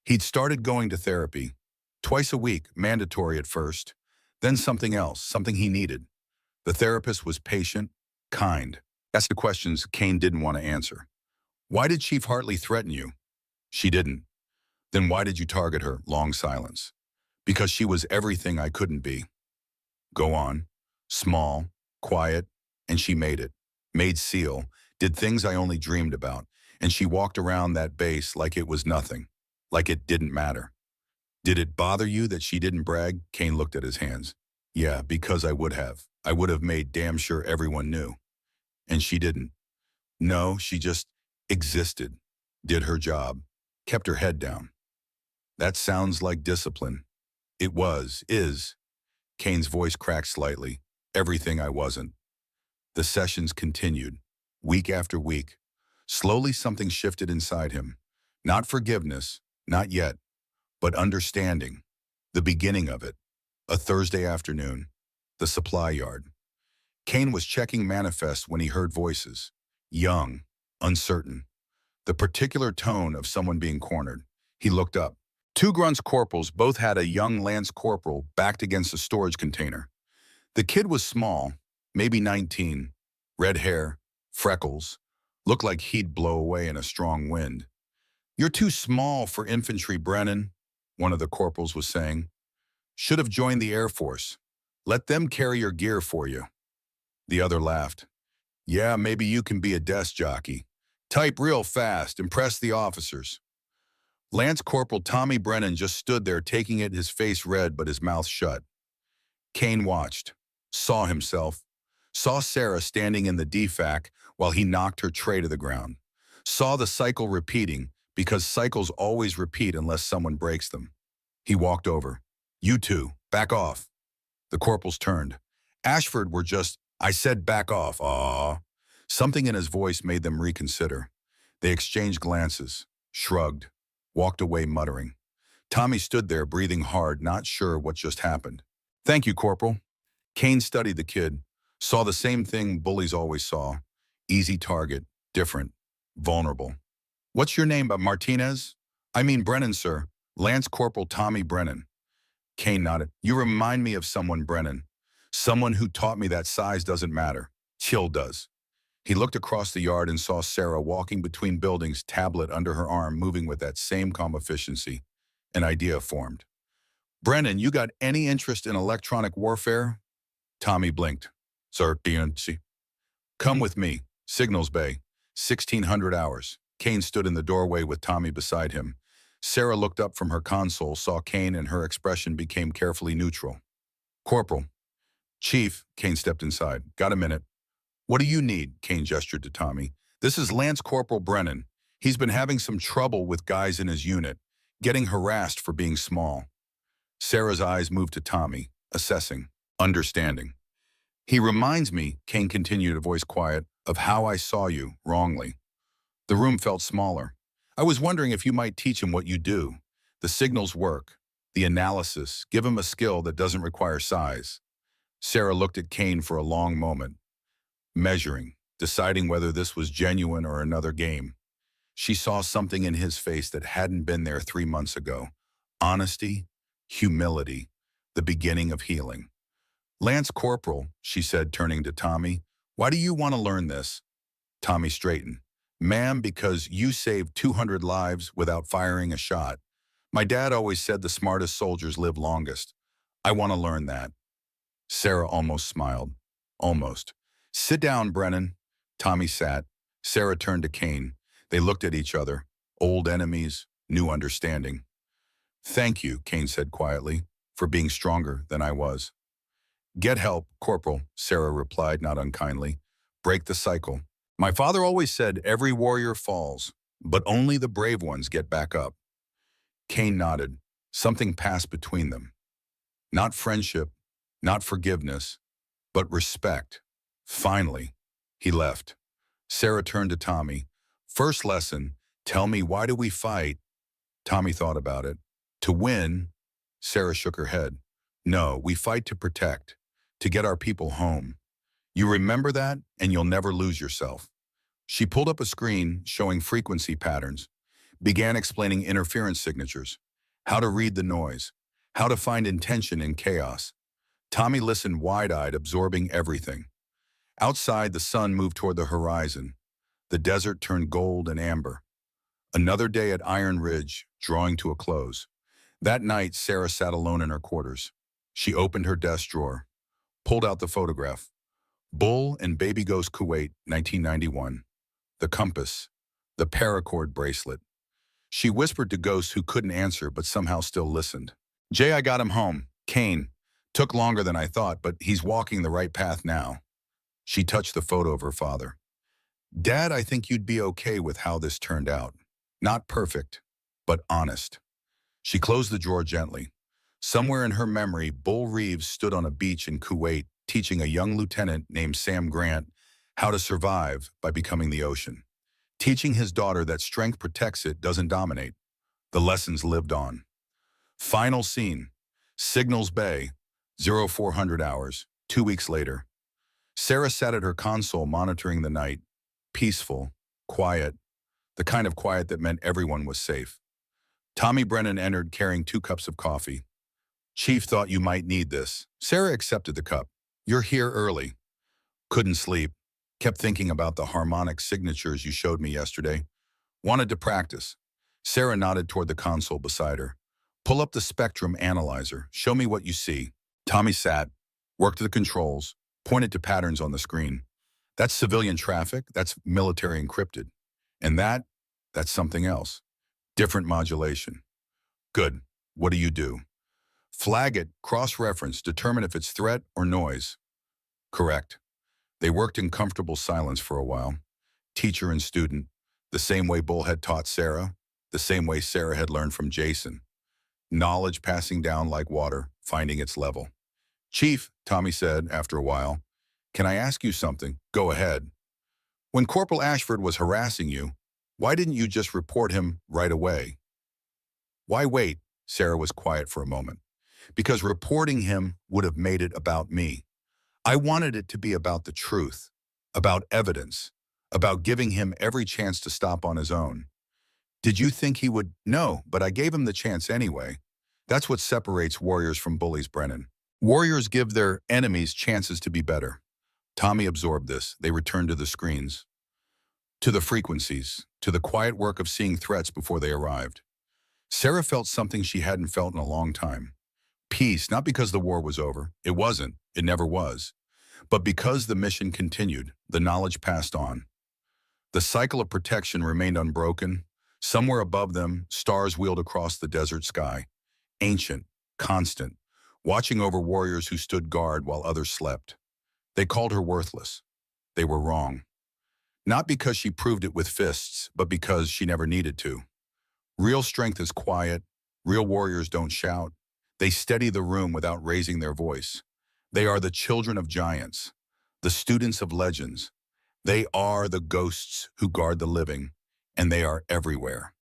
He'd started going to therapy, twice a week, mandatory at first, then something else, something he needed. The therapist was patient, kind. Asked the questions Kane didn't want to answer. Why did Chief Hartley threaten you? She didn't. Then why did you target her? Long silence. Because she was everything I couldn't be. Go on. Small, quiet, and she made it. Made SEAL, did things I only dreamed about, and she walked around that base like it was nothing, like it didn't matter. Did it bother you that she didn't brag? Kane looked at his hands. Yeah, because I would have. I would have made damn sure everyone knew. And she didn't. No, she just existed, did her job, kept her head down. That sounds like discipline. It was, is. Kane's voice cracked slightly. Everything I wasn't. The sessions continued, week after week. Slowly something shifted inside him. Not forgiveness, not yet, but understanding. The beginning of it. A Thursday afternoon. The supply yard. Kane was checking manifests when he heard voices. Young, uncertain. The particular tone of someone being cornered. He looked up. Two grunts corporals both had a young lance corporal backed against a storage container. The kid was small, maybe 19, red hair, freckles, looked like he'd blow away in a strong wind. You're too small for infantry, Brennan, one of the corporals was saying. Should have joined the Air Force. Let them carry your gear for you. The other laughed. Yeah, maybe you can be a desk jockey. Type real fast, impress the officers. Lance Corporal Tommy Brennan just stood there taking it, his face red but his mouth shut. Kane watched, saw himself, saw Sarah standing in the DFAC while he knocked her tray to the ground, saw the cycle repeating because cycles always repeat unless someone breaks them. He walked over. You two, back off. The corporals turned. Ashford were just, I said back off, aw. Something in his voice made them reconsider. They exchanged glances, shrugged, walked away muttering. Tommy stood there breathing hard, not sure what just happened. Thank you, Corporal. Kane studied the kid, saw the same thing bullies always saw. Easy target, different, vulnerable. What's your name, Martinez? I mean Brennan, sir. Lance Corporal Tommy Brennan. Kane nodded. You remind me of someone, Brennan. Someone who taught me that size doesn't matter. Chill does. He looked across the yard and saw Sarah walking between buildings, tablet under her arm, moving with that same calm efficiency. An idea formed. Brennan, you got any interest in electronic warfare? Tommy blinked. Sir, DNC. Come with me. Signals Bay. 1600 hours. Kane stood in the doorway with Tommy beside him. Sarah looked up from her console, saw Kane, and her expression became carefully neutral. Corporal. Chief, Kane stepped inside. Got a minute. What do you need? Kane gestured to Tommy. This is Lance Corporal Brennan. He's been having some trouble with guys in his unit, getting harassed for being small. Sarah's eyes moved to Tommy, assessing, understanding. He reminds me, Kane continued, a voice quiet, of how I saw you, wrongly. The room felt smaller. I was wondering if you might teach him what you do. The signals work, the analysis, give him a skill that doesn't require size. Sarah looked at Kane for a long moment, measuring, deciding whether this was genuine or another game. She saw something in his face that hadn't been there 3 months ago. Honesty, humility, the beginning of healing. Lance Corporal, she said, turning to Tommy, why do you want to learn this? Tommy straightened. Ma'am, because you saved 200 lives without firing a shot. My dad always said the smartest soldiers live longest. I want to learn that. Sarah almost smiled. Almost. Sit down, Brennan. Tommy sat. Sarah turned to Kane. They looked at each other. Old enemies, new understanding. Thank you, Kane said quietly, for being stronger than I was. Get help, Corporal, Sarah replied, not unkindly. Break the cycle. My father always said every warrior falls, but only the brave ones get back up. Kane nodded. Something passed between them. Not friendship, not forgiveness, but respect. Finally, he left. Sarah turned to Tommy. First lesson, Tell me, why do we fight? Tommy thought about it. To win? Sarah shook her head. No, we fight to protect, to get our people home. You remember that, and you'll never lose yourself. She pulled up a screen showing frequency patterns, began explaining interference signatures, how to read the noise, how to find intention in chaos. Tommy listened wide-eyed, absorbing everything. Outside, the sun moved toward the horizon. The desert turned gold and amber. Another day at Iron Ridge, drawing to a close. That night, Sarah sat alone in her quarters. She opened her desk drawer, pulled out the photograph. Bull and Baby Ghost Kuwait, 1991. The compass, the paracord bracelet. She whispered to Ghost, who couldn't answer but somehow still listened. Jay, I got him home. Kane. Took longer than I thought, but he's walking the right path now. She touched the photo of her father. Dad, I think you'd be okay with how this turned out. Not perfect, but honest. She closed the drawer gently. Somewhere in her memory, Bull Reeves stood on a beach in Kuwait, teaching a young lieutenant named Sam Grant how to survive by becoming the ocean. Teaching his daughter that strength protects it, doesn't dominate. The lessons lived on. Final scene. Signals Bay, 0400 hours, 2 weeks later. Sarah sat at her console monitoring the night. Peaceful, quiet, the kind of quiet that meant everyone was safe. Tommy Brennan entered carrying 2 cups of coffee. Chief thought you might need this. Sarah accepted the cup. You're here early. Couldn't sleep. Kept thinking about the harmonic signatures you showed me yesterday. Wanted to practice. Sarah nodded toward the console beside her. Pull up the spectrum analyzer. Show me what you see. Tommy sat, worked the controls, pointed to patterns on the screen. That's civilian traffic. That's military encrypted. And that's something else. Different modulation. Good. What do you do? Flag it, cross-reference, determine if it's threat or noise. Correct. They worked in comfortable silence for a while. Teacher and student, the same way Bull had taught Sarah, the same way Sarah had learned from Jason. Knowledge passing down like water, finding its level. Chief, Tommy said after a while, can I ask you something? Go ahead. When Corporal Ashford was harassing you, why didn't you just report him right away? Why wait? Sarah was quiet for a moment. Because reporting him would have made it about me. I wanted it to be about the truth, about evidence, about giving him every chance to stop on his own. Did you think he would? No, but I gave him the chance anyway. That's what separates warriors from bullies, Brennan. Warriors give their enemies chances to be better. Tommy absorbed this. They returned to the screens, to the frequencies, to the quiet work of seeing threats before they arrived. Sarah felt something she hadn't felt in a long time. Peace, not because the war was over. It wasn't. It never was. But because the mission continued, the knowledge passed on. The cycle of protection remained unbroken. Somewhere above them, stars wheeled across the desert sky. Ancient, constant, watching over warriors who stood guard while others slept. They called her worthless. They were wrong. Not because she proved it with fists, but because she never needed to. Real strength is quiet. Real warriors don't shout. They steady the room without raising their voice. They are the children of giants, the students of legends. They are the ghosts who guard the living, and they are everywhere.